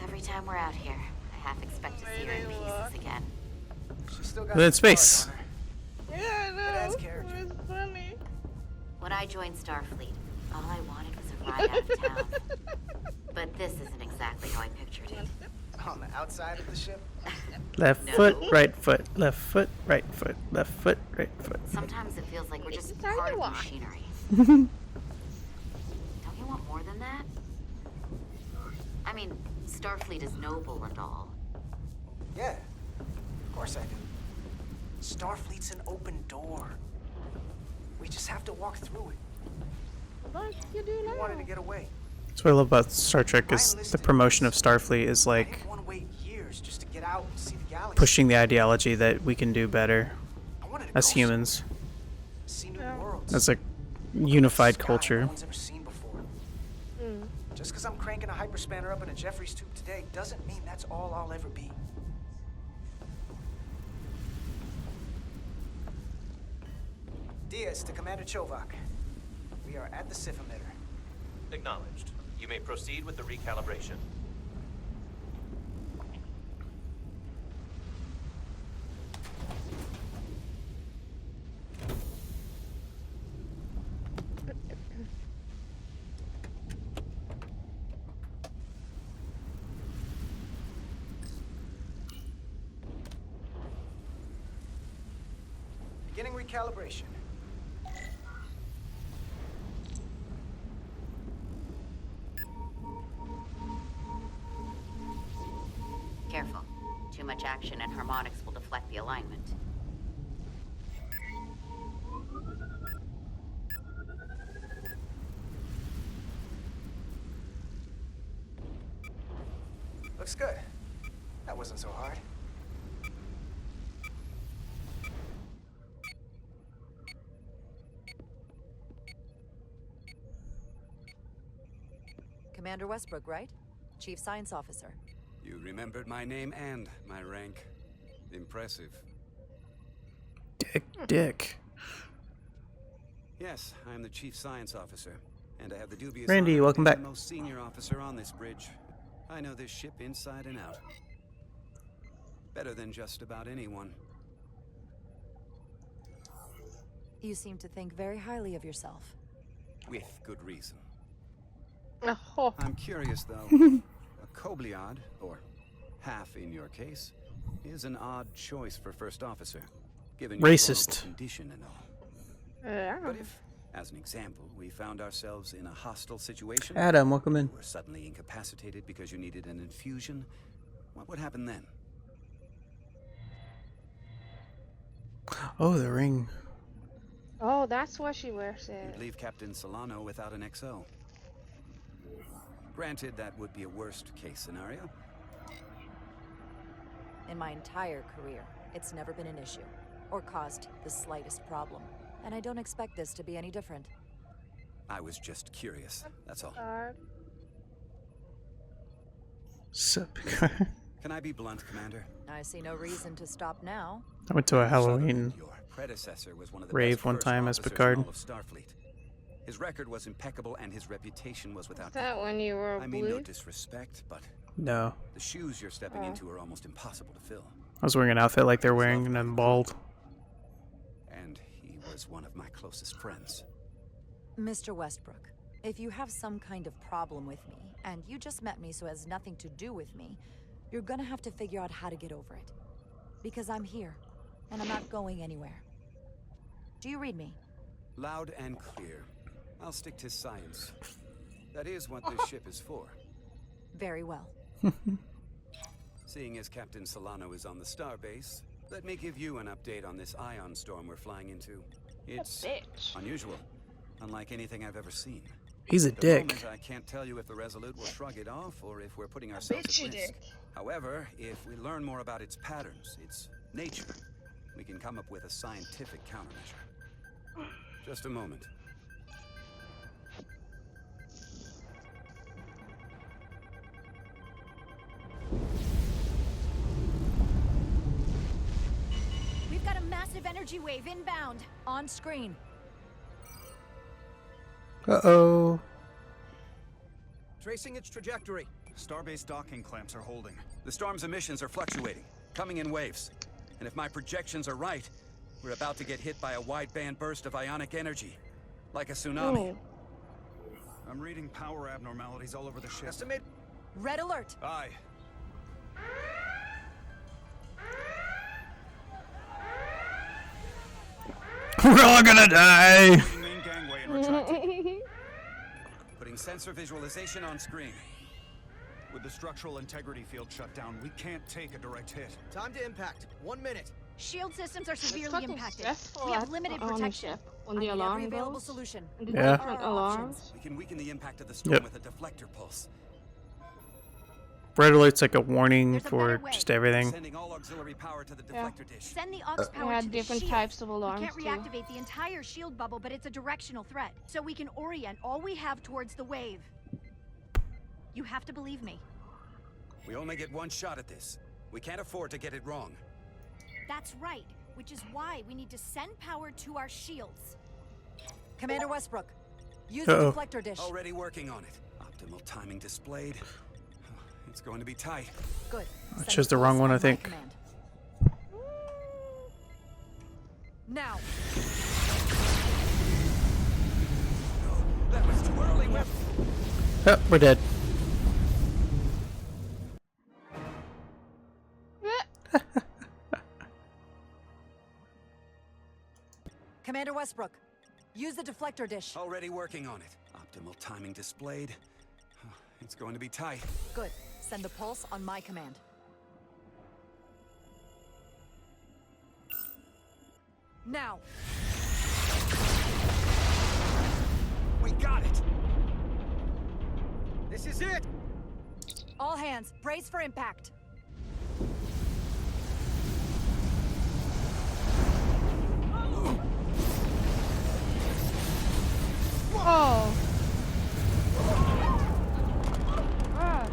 Every time we're out here, I half expect to see her in pieces again. She still got Then in some space. scars on her. Yeah, I know. It adds character. It's funny. When I joined Starfleet, all I wanted was a ride out of town. But this isn't exactly how I pictured it. On the outside of the ship? Left No. foot, right foot, left foot, right foot, left foot, right foot. Sometimes it feels like we're just It's how part you of want. machinery. Don't you want more than that? I mean, Starfleet is noble and all. Yeah, of course I do. Starfleet's an open door. We just have to walk through it. Like you do We now. wanted to get away. That's what I love about Star Trek is the promotion of Starfleet is I like didn't want to wait years just to get out and see the galaxy. pushing the ideology that we can do better I wanted to as go humans. somewhere, see new worlds. As a unified Sky culture. No one's ever seen before. Just because I'm cranking a hyperspanner up in a Jeffries tube today doesn't mean that's all I'll ever be. Diaz to Commander Chovak. We are at the SIF emitter. Acknowledged. You may proceed with the recalibration. Beginning recalibration. Careful. Too much action and harmonics will deflect the alignment. Looks good. That wasn't so hard. Commander Westbrook, right? Chief Science Officer. You remembered my name and my rank. Impressive. Dick. Yes, I'm the Chief Science Officer, and I have the dubious Randy, honor of welcome being back. the most senior officer on this bridge. I know this ship inside and out. Better than just about anyone. You seem to think very highly of yourself. With good reason. Oh. I'm curious, though. A Kobliad, or half in your case, is an odd choice for first officer, given your Racist. vulnerable condition and all. Yeah. But if, as an example, we found ourselves in a hostile situation, Adam, welcome in. you were suddenly incapacitated because you needed an infusion, what would happen then? Oh, the ring. Oh, that's why she wears You'd it. leave Captain Solano without an XO. Granted, that would be a worst-case scenario. In my entire career, it's never been an issue, or caused the slightest problem. And I don't expect this to be any different. I was just curious, that's all. Sup? Can I be blunt, Commander? I see no reason to stop now. I went to a Halloween Your predecessor was one of the rave best one first time as officers in Picard. all of Starfleet. His record was impeccable and his reputation was without Is that equal. when you were I mean no blue? disrespect, but No. the shoes you're stepping Oh. into are almost impossible to fill. I was wearing an outfit like they're wearing and I'm bald. And he was one of my closest friends. Mr. Westbrook, if you have some kind of problem with me, and you just met me so it has nothing to do with me, you're gonna have to figure out how to get over it. Because I'm here, and I'm not going anywhere. Do you read me? Loud and clear. I'll stick to science. That is what this ship is for. Very well. Seeing as Captain Solano is on the starbase, let me give you an update on this ion storm we're flying into. It's unusual, unlike anything I've ever seen. He's a At the dick. moment, I can't tell you if the Resolute will shrug it off or if we're putting ourselves at risk. dick. However, if we learn more about its patterns, its nature, we can come up with a scientific countermeasure. Just a moment. We've got a massive energy wave inbound. On screen. Uh-oh. Tracing its trajectory. Starbase docking clamps are holding. The storm's emissions are fluctuating, coming in waves. And if my projections are right, we're about to get hit by a wideband burst of ionic energy. Like a tsunami. I'm reading power abnormalities all over the ship. Estimate. Red alert. Aye. We're all gonna die! Main gangway and retracting. Putting sensor visualization on screen. With the structural integrity field shut down, we can't take a direct hit. Time to impact. 1 minute. Shield systems are severely fucking impacted. stressful We have at- limited on the protection. ship when I the need alarm every available goes. solution. And the Yeah. different alarms. We can weaken the impact of the storm Yep. with a deflector pulse. Red alert's like a warning There's a for better way. just everything. Sending all auxiliary power to the Yeah. deflector dish. Send the aux We power had to the different shield. types of We alarms can't too. reactivate the entire shield bubble, but it's a directional threat. So we can orient all we have towards the wave. You have to believe me. We only get one shot at this. We can't afford to get it wrong. That's right, which is why we need to send power to our shields. Commander Westbrook, use Uh-oh. the deflector dish. Already working on it. Optimal timing displayed. It's going to be tight. Good. I Send chose the pulse wrong one, on I my think. command. Now. That was too early. Oh, we're dead. Commander Westbrook, use the deflector dish. Already working on it. Optimal timing displayed. It's going to be tight. Good. Send the pulse on my command. Now! We got it! This is it! All hands, brace for impact. Oh. Ah.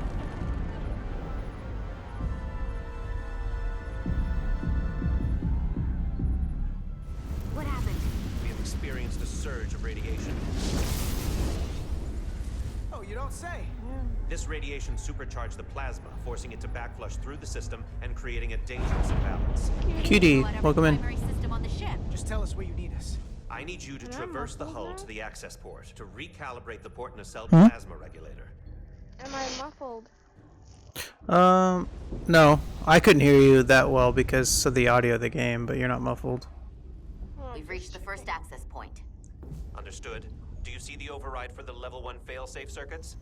What happened? We have experienced a surge of radiation. Oh, you don't say. This radiation supercharged the plasma, forcing it to backflush through the system and creating a dangerous imbalance. Cutie, welcome in. System on the ship. Just tell us where you need us. I need you to Can I traverse the muffle hull that? to the access port to recalibrate the port nacelle Hmm? plasma regulator. Am I muffled? No. I couldn't hear you that well because of the audio of the game, but you're not muffled. We've reached the first access point. Understood. Do you see the override for the level 1 failsafe circuits?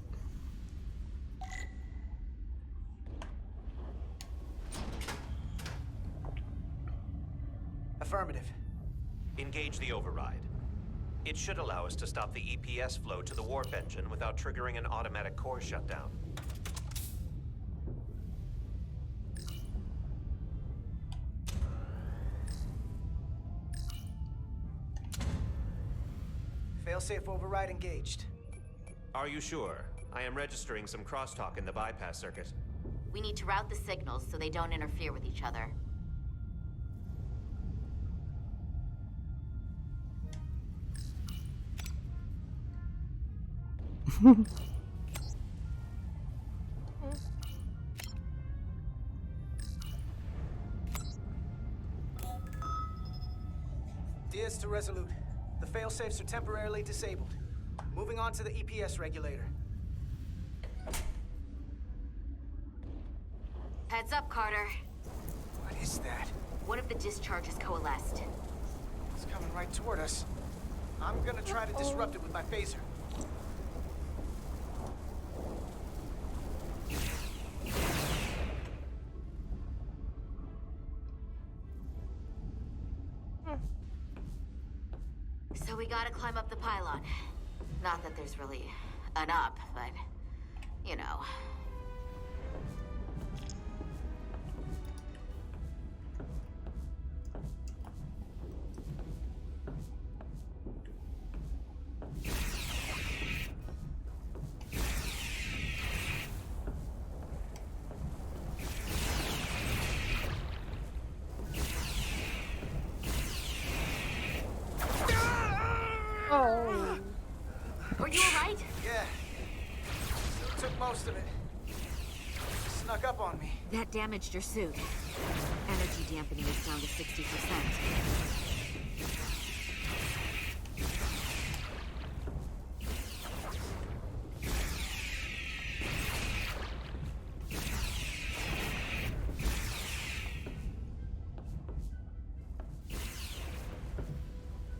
Affirmative. Engage the override. It should allow us to stop the EPS flow to the warp engine without triggering an automatic core shutdown. Failsafe override engaged. Are you sure? I am registering some crosstalk in the bypass circuit. We need to route the signals so they don't interfere with each other. Diaz to Resolute. The failsafes are temporarily disabled. Moving on to the EPS regulator. Heads up, Carter. What is that? One of the discharges coalesced. It's coming right toward us. I'm gonna try to disrupt it with my phaser. So we gotta climb up the pylon. Not that there's really an up, but, you know. Oh. Were you alright? Yeah. Took most of it. Snuck up on me. That damaged your suit. Energy dampening is down to 60%.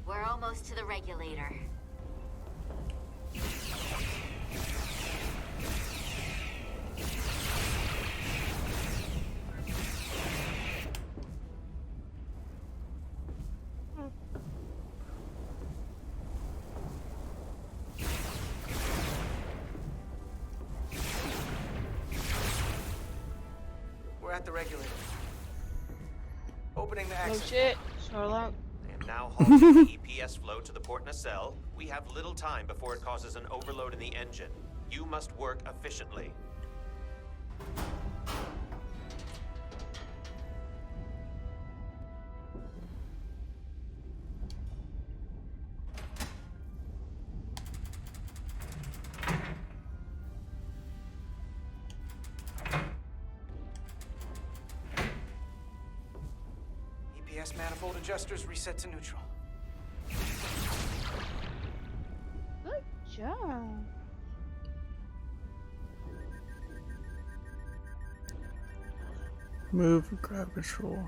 We're almost to the regulator. We're at the regulator. Opening the No access. shit, Sherlock. I am now halting the EPS flow to the port nacelle. We have little time before it causes an overload in the engine. You must work efficiently. EPS manifold adjusters reset to neutral. Good job. Move, grab control.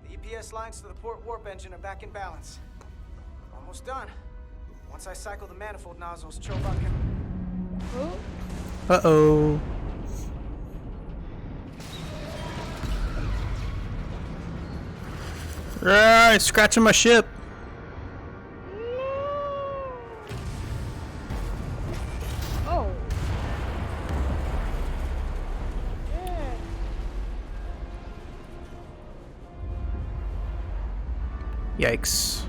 The EPS lines to the port warp engine are back in balance. Almost done. Once I cycle the manifold nozzles, Chobot can... Uh-oh. Ah, it's scratching my ship. Oh. Yikes.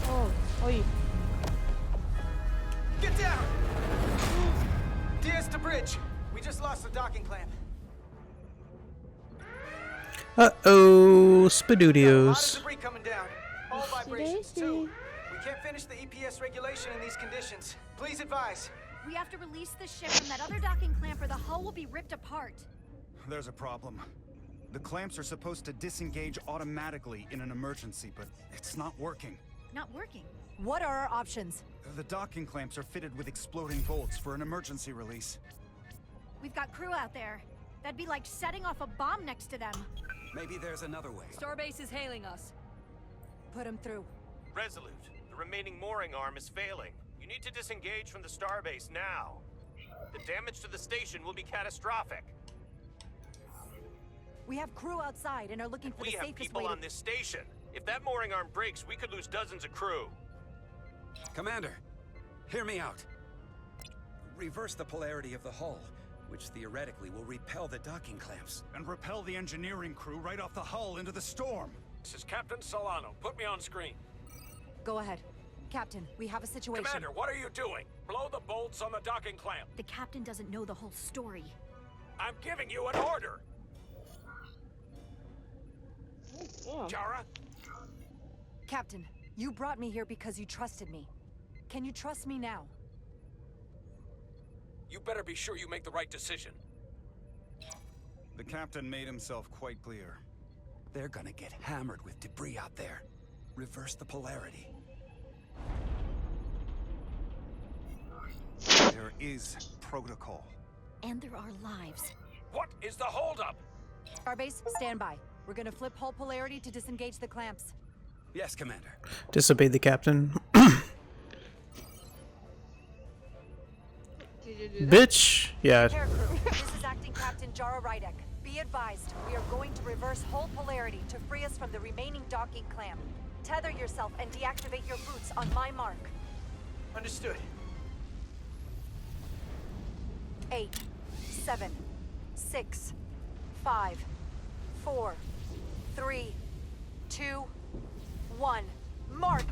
Oh. Oi. Get down! Diaz to bridge. We just lost the docking clamp. Uh-oh, A lot Spadoodios. of debris coming down. All vibrations, too. We can't finish the EPS regulation in these conditions. Please advise. We have to release the ship from that other docking clamp or the hull will be ripped apart. There's a problem. The clamps are supposed to disengage automatically in an emergency, but it's not working. Not working. What are our options? The docking clamps are fitted with exploding bolts for an emergency release. We've got crew out there. That'd be like setting off a bomb next to them. Maybe there's another way. Starbase is hailing us. Put him through. Resolute, the remaining mooring arm is failing. You need to disengage from the starbase now. The damage to the station will be catastrophic. We have crew outside and are looking for We the have safest people way to... on this station. If that mooring arm breaks, we could lose dozens of crew. Commander, hear me out. Reverse the polarity of the hull, which theoretically will repel the docking clamps. And repel the engineering crew right off the hull into the storm. This is Captain Solano. Put me on screen. Go ahead. Captain, we have a situation. Commander, what are you doing? Blow the bolts on the docking clamp. The captain doesn't know the whole story. I'm giving you an order. Jara? Captain, you brought me here because you trusted me. Can you trust me now? You better be sure you make the right decision. The captain made himself quite clear. They're gonna get hammered with debris out there. Reverse the polarity. There is protocol. And there are lives. What is the holdup? Starbase, stand by. We're gonna flip hull polarity to disengage the clamps. Yes, Commander. Disobeyed the captain. Did you do that? Bitch. Yeah. Air crew, this is Acting Captain Jara Rydek. Be advised, we are going to reverse hull polarity to free us from the remaining docking clamp. Tether yourself and deactivate your boots on my mark. Understood. 8, 7, 6, 5, 4, 3, 2, 1. Mark!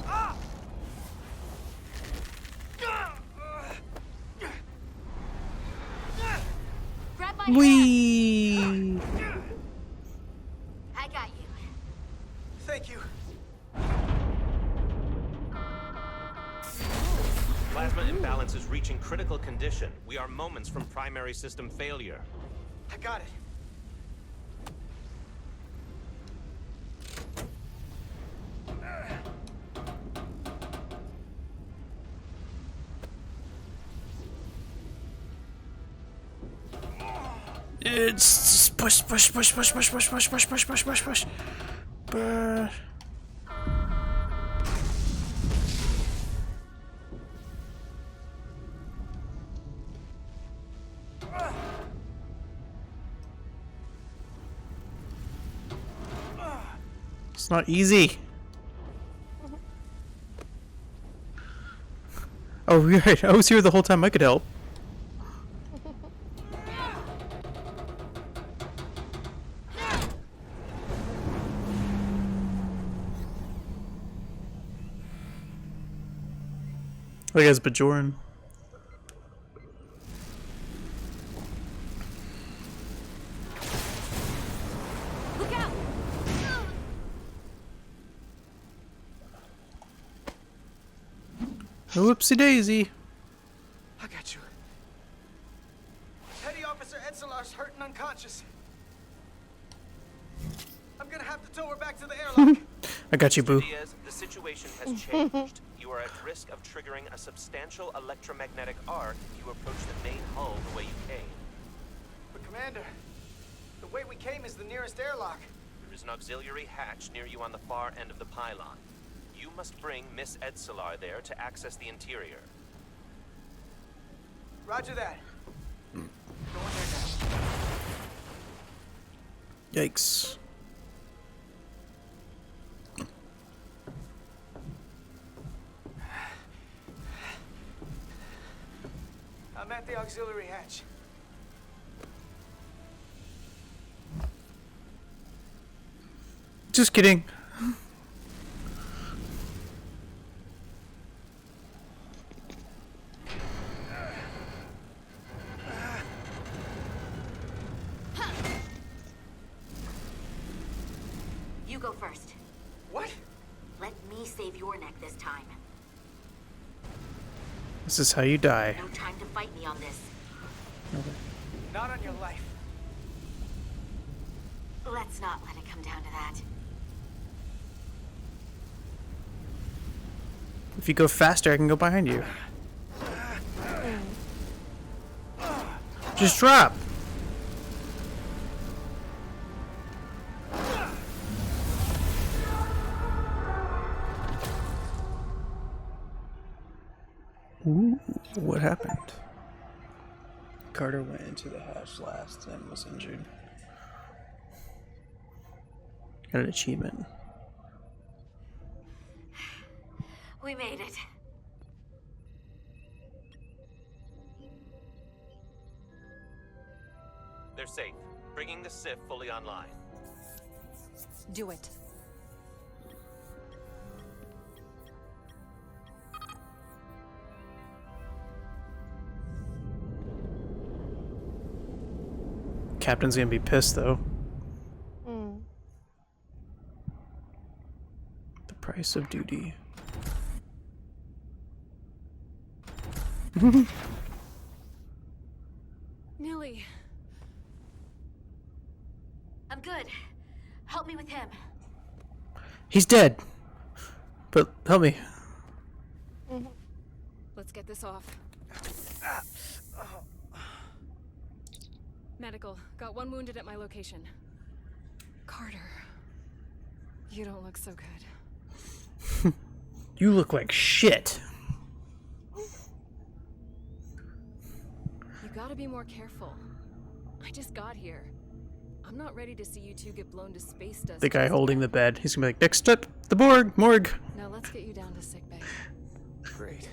Ah! Grab my hand. Wee. I got you. Thank you. Plasma imbalance is reaching critical condition. We are moments from primary system failure. I got it. It's push. Brr. It's not easy. Oh, right. I was here the whole time. I could help. I guess Bajoran. Look out! Whoopsie daisy. I got you. Petty Officer Etzelar's hurt and unconscious. I'm gonna have to tow her back to the airlock. I got you, boo. Diaz, the situation has changed. You are at risk of triggering a substantial electromagnetic arc if you approach the main hull the way you came. But Commander, the way we came is the nearest airlock. There is an auxiliary hatch near you on the far end of the pylon. You must bring Miss Edsolar there to access the interior. Roger that. Go in there now. Yikes. I'm at the auxiliary hatch. Just kidding. You go first. What? Let me save your neck this time. This is how you die. No time to fight me on this. Not on your life. Let's not let it come down to that. If you go faster, I can go behind you. Just drop. Ooh, what happened? Carter went into the hatch last and was injured. Got an achievement. We made it. They're safe, bringing the SIF fully online. Do it. Captain's gonna be pissed though. The price of duty. Nilly. I'm good. Help me with him. He's dead. But help me. Let's get this off. Medical. Got one wounded at my location. Carter. You don't look so good. You look like shit. You gotta be more careful. I just got here. I'm not ready to see you two get blown to space dust. The guy holding the bed. He's gonna be like, next step, the morgue. Now let's get you down to sickbay. Great.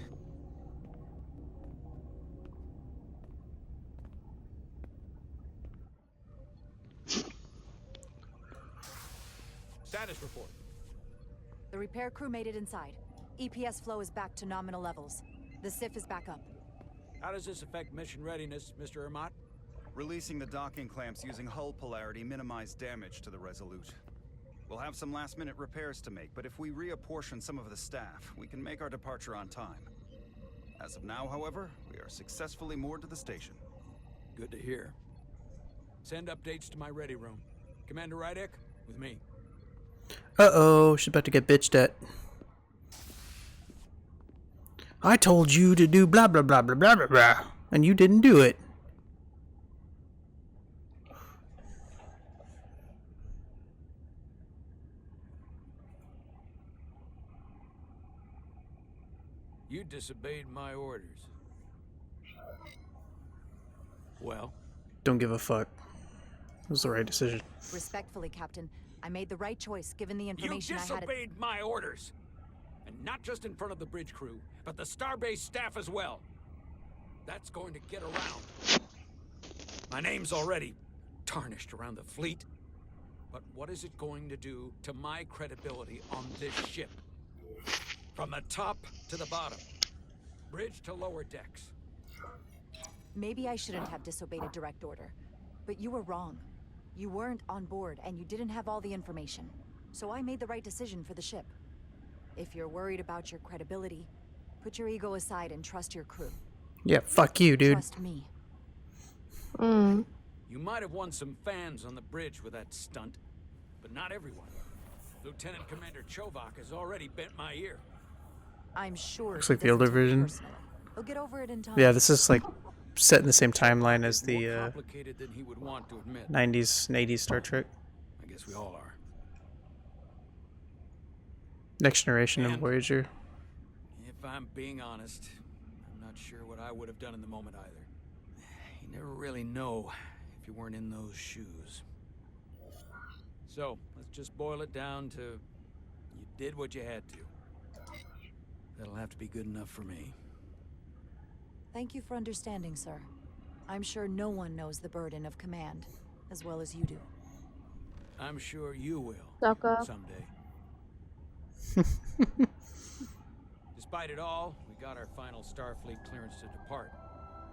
Status report. The repair crew made it inside. EPS flow is back to nominal levels. The SIF is back up. How does this affect mission readiness, Mr. Ermot? Releasing the docking clamps using hull polarity minimized damage to the Resolute. We'll have some last-minute repairs to make, but if we reapportion some of the staff, we can make our departure on time. As of now, however, we are successfully moored to the station. Good to hear. Send updates to my ready room. Commander Rydek, with me. Uh-oh, she's about to get bitched at. I told you to do blah blah blah blah blah blah blah, and you didn't do it. You disobeyed my orders. Well? Don't give a fuck. It was the right decision. Respectfully, Captain, I made the right choice given the information I had. You disobeyed my orders! And not just in front of the bridge crew, but the Starbase staff as well. That's going to get around. My name's already tarnished around the fleet. But what is it going to do to my credibility on this ship? From the top to the bottom. Bridge to lower decks. Maybe I shouldn't have disobeyed a direct order. But you were wrong. You weren't on board, and you didn't have all the information. So I made the right decision for the ship. If you're worried about your credibility, put your ego aside and trust your crew. Yeah, fuck you, dude. Trust me. You might have won some fans on the bridge with that stunt, but not everyone. Lieutenant Commander Chovak has already bent my ear. I'm sure Looks he like the doesn't older take it version. personally. He'll get over it in time. Yeah, this is like set in the same timeline as More the complicated than he would want to admit. 90s and 80s Star Trek. I guess we all are. Next Generation and And Voyager. if I'm being honest, I'm not sure what I would have done in the moment either. You never really know if you weren't in those shoes. So, let's just boil it down to you did what you had to. That'll have to be good enough for me. Thank you for understanding, sir. I'm sure no one knows the burden of command as well as you do. I'm sure you will Sucker. someday. Despite it all, we got our final Starfleet clearance to depart.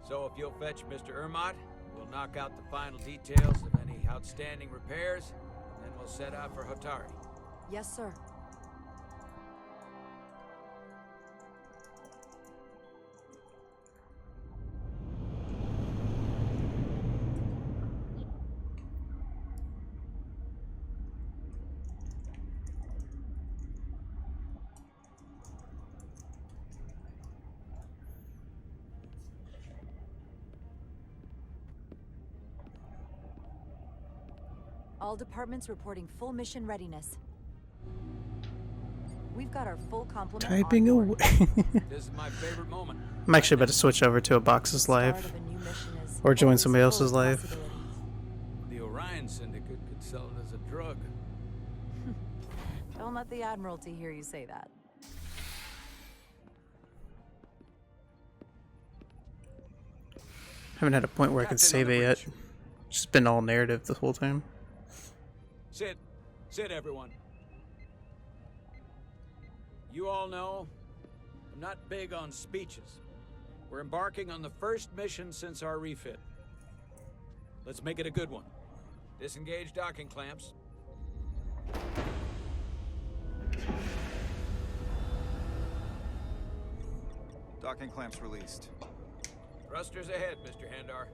So if you'll fetch Mr. Ermot, we'll knock out the final details of any outstanding repairs, and then we'll set out for Hotari. Yes, sir. All departments reporting full mission readiness. We've got our full complement. Typing on board. away. This is my favorite moment. I'm actually about to switch over to a Box's live. Or join somebody else's live. The Orion Syndicate could sell it as a drug. Don't let the Admiralty hear you say that. Haven't had a point where I can save it yet. Just been all narrative the whole time. Sit. Sit, everyone. You all know, I'm not big on speeches. We're embarking on the first mission since our refit. Let's make it a good one. Disengage docking clamps. Docking clamps released. Thrusters ahead, Mr. Handar.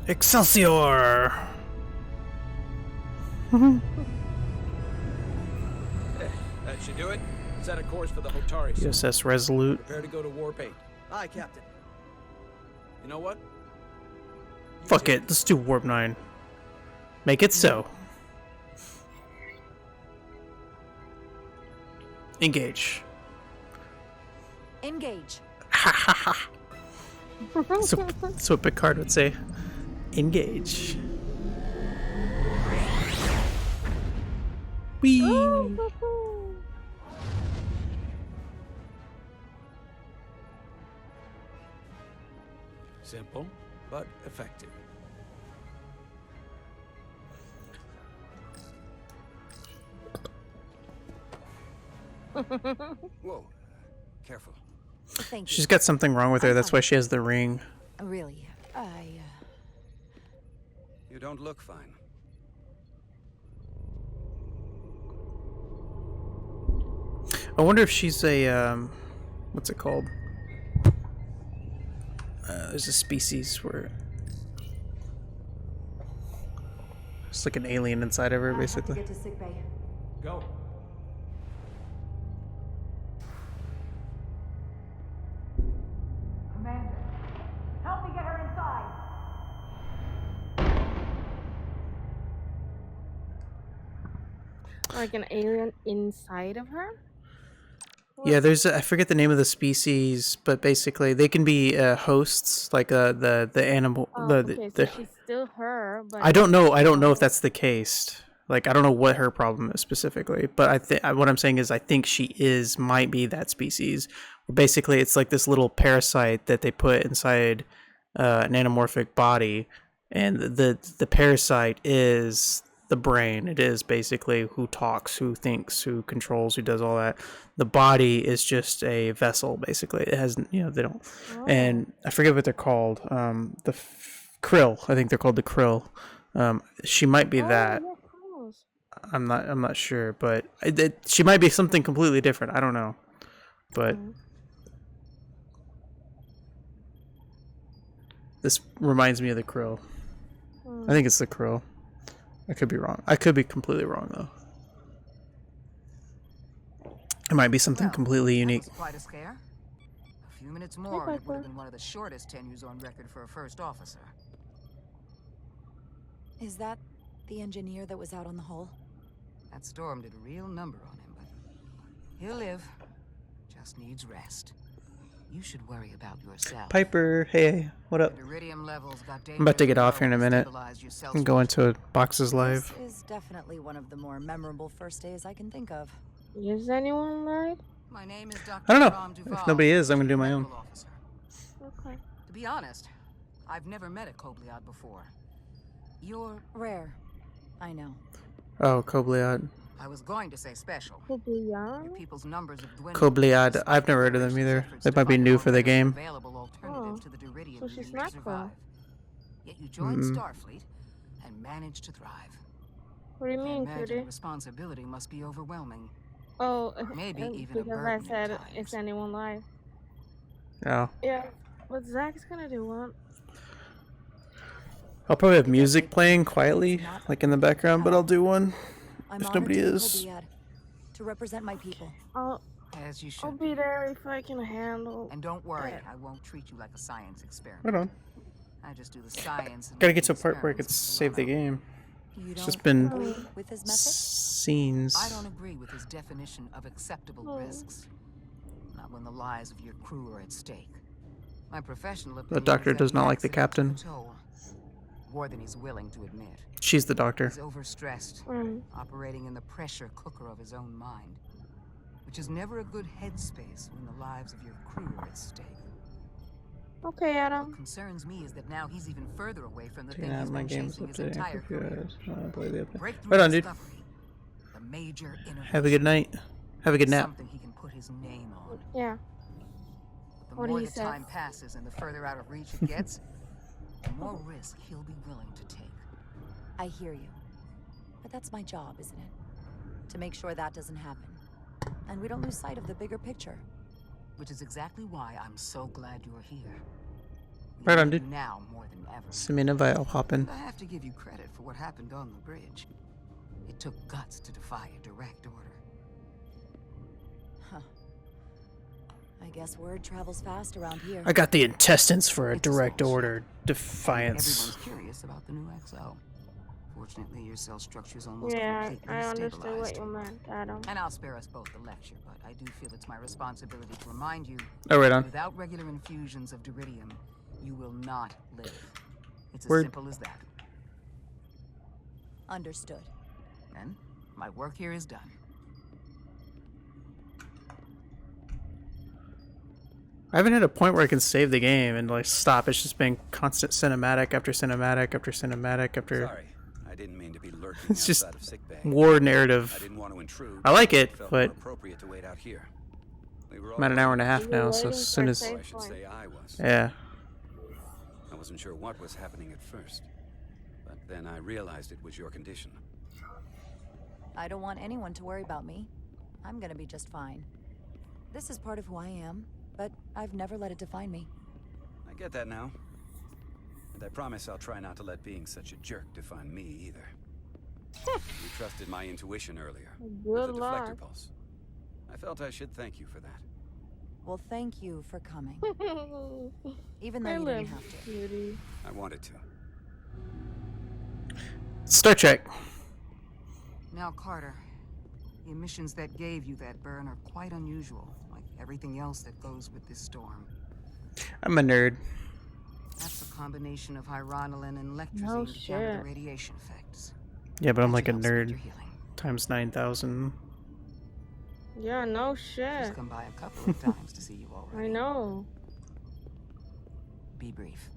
Excelsior! That should do it. Set a course for the Hotari. USS Resolute. Prepare to go to Warp 8. Aye, Captain. You know what? Fuck it, let's do Warp 9. Make it so. Engage. Engage. That's what Picard would say. Engage. Whee! Simple, but effective. Whoa. Careful. Thank you. She's got something wrong with her, that's why she has the ring. Really, You don't look fine. I wonder if she's a, what's it called? There's a species where it's like an alien inside of her, basically. Get to sickbay. Go. Commander, help me get her inside. Like an alien inside of her? Yeah, there's I forget the name of the species, but basically they can be hosts, like the animal. Oh, the, okay, the, so she's still her, but I don't know if that's the case. Like I don't know what her problem is specifically, but I think what I'm saying is I think she might be that species. Basically, it's like this little parasite that they put inside an anamorphic body, and the parasite is the brain. It is basically who talks, who thinks, who controls, who does all that. The body is just a vessel, basically. It has, they don't. And I forget what they're called. Krill. I think they're called the Krill. She might be that. Yeah, close. I'm not sure, but she might be something completely different. I don't know, but this reminds me of the Krill. I think it's the Krill. I could be wrong. I could be completely wrong though. It might be something completely unique. That was quite a scare. A few minutes more, and it would have been one of the shortest tenures on record for a first officer. Is that the engineer that was out on the hull? That storm did a real number on him, but he'll live. Just needs rest. You should worry about yourself. Piper, hey, what up? Iridium levels got I'm about to get off here in a minute and go into Boxes Live. This is definitely one of the more memorable first days I can think of. Is anyone live? My name is Dr. I don't know. Ram Duval, If nobody is, I'm gonna do my own. Okay. To be honest, I've never met a Kobliad before. You're rare. I know. Oh, Kobliad. I was going to say special. Kobliad? Your people's numbers have dwindled. Kobliad. I've never heard of them either. They might be new for the game. To the Duridium so she's not cool. Yet you joined Starfleet and managed to thrive. What do you mean, imagine Cutie? the responsibility must be overwhelming. Oh, maybe even because a I burden said, at times. is anyone live? Oh. Yeah, but Zach's gonna do one. I'll probably have music playing quietly, like in the background, but I'll do one I'm if nobody honored is. to represent my people. As you should. I'll be there if I can handle. And don't worry, it. I won't treat you like a science experiment. Right on. I just do the science. And Gotta get to a part where I could save the game. It's just been with his method? scenes. I don't agree with his definition of acceptable risks. Not when the lives of your crew are at stake. My professional opinion The doctor is that does not like the accident captain. took a toll. More than he's willing to admit. She's the doctor. He's overstressed, operating in the pressure cooker of his own mind, which is never a good headspace when the lives of your crew are at stake. Okay, Adam. What concerns me is that now he's even further away from the thing Yeah, he's my been game's chasing his updating. entire career. Breakthrough Right on, dude. discovery, the major Have a good night. Have a good nap. Something he can put his name on. Yeah. The What more he the said. time passes and the further out of reach it gets, the more risk he'll be willing to take. I hear you. But that's my job, isn't it? To make sure that doesn't happen. And we don't lose sight of the bigger picture. Which is exactly why I'm so glad you're here. Right on, dude. Now more than ever. Send me an invite, I'll hop in. I have to give you credit for what happened on the bridge. It took guts to defy a direct order. Huh. I guess word travels fast around here. I got the intestines for a direct order defiance. Everyone's curious about the new XO. Fortunately, your cell structure's almost Yeah, completely I understood stabilized. what you meant, Adam. And I'll spare us both the lecture, but I do feel it's my responsibility to remind you Oh, right on. without regular infusions of Duridium, you will not live. It's as Word. simple as that. Understood. And my work here is done. I haven't hit a point where I can save the game and like stop. It's just been constant cinematic after cinematic after cinematic after. Sorry, I didn't mean to be lurking It's just outside of sickbay. war narrative. I didn't want to intrude. I like it, Felt but more appropriate to wait out here. We were I'm at an hour and a half You now, were so waiting as soon for as I should say I was. yeah, I wasn't sure what was happening at first, but then I realized it was your condition. I don't want anyone to worry about me. I'm gonna be just fine. This is part of who I am, but I've never let it define me. I get that now. And I promise I'll try not to let being such a jerk define me either. You trusted my intuition earlier. Good with the luck. deflector pulse. I felt I should thank you for that. Well, thank you for coming. Even though I you love didn't have to. Cutie. I wanted to. Star Trek. Now, Carter, the emissions that gave you that burn are quite unusual, like everything else that goes with this storm. I'm a nerd. That's a combination of hyronolin and lectrazine No to counter shit. the radiation effects. Yeah, but I'm like a That should help nerd speed your healing. times 9,000. Yeah, no shit. She's come by a couple of times to see you already. I know. Be brief.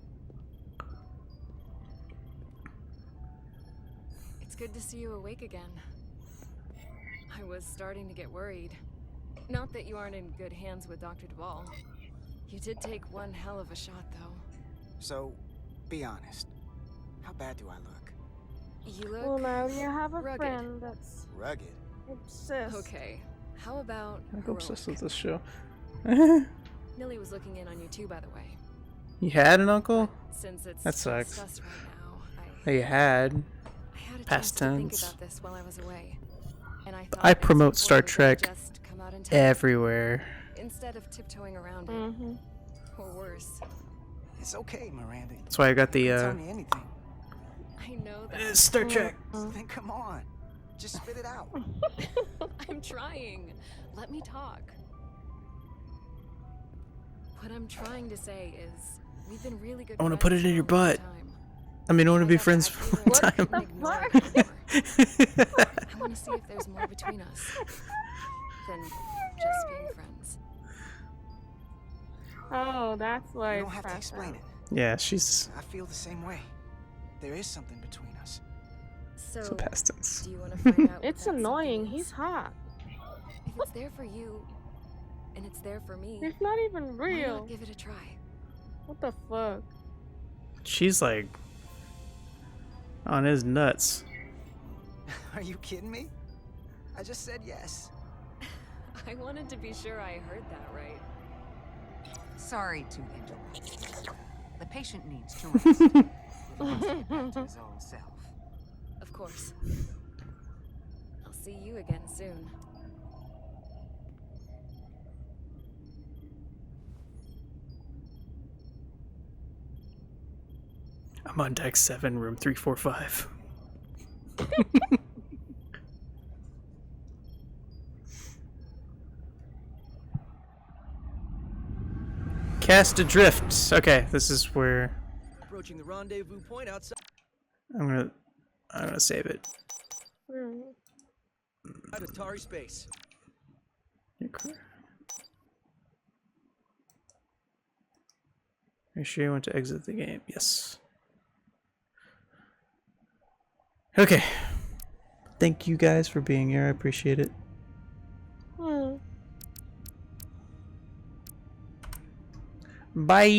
It's Good to see you awake again. I was starting to get worried. Not that you aren't in good hands with Dr. Duvall. You did take one hell of a shot, though. So, be honest. How bad do I look? You look Well, now you have a rugged. friend that's Rugged? obsessed. Okay, how about I'm heroic? obsessed with this show. Nilly was looking in on you too, by the way. You had an uncle? Since it's That just sucks. us right now, That you had. I had a Past chance to think tense. about this while I was away. And I thought I it was promote Star important to Trek just come out and tell you, everywhere. instead of tiptoeing around it. Mm-hmm. Or worse. It's okay, Miranda. That's why I got You the can tell me anything. I know that. Star Trek. Then come on. Just spit it out. I'm trying. Let me talk. What I'm trying to say is, we've been really good I want to friends put it in for your a long butt. time. I mean, I want to be got friends that for feeling one I time. couldn't ignore it anymore. I want to see if there's more between us than just being friends. Oh, that's why. You don't have to explain it. Yeah, she's I feel the same way. There is something between us. So, past tense. do you want to find out? what It's that annoying. something is? He's hot. If it's there for you, and it's there for me, It's not even why real. not give it a try? What the fuck? She's like on his nuts. Are you kidding me? I just said yes. I wanted to be sure I heard that right. Sorry to interrupt. The patient needs to rest. He wants to get back to his own self. Of course. I'll see you again soon. I'm on deck 7, room 345. Cast adrift. Okay, this is where Approaching the rendezvous point outside I'm gonna save it. Atari space. Are you sure you want to exit the game? Yes. Okay. Thank you guys for being here. I appreciate it. Bye.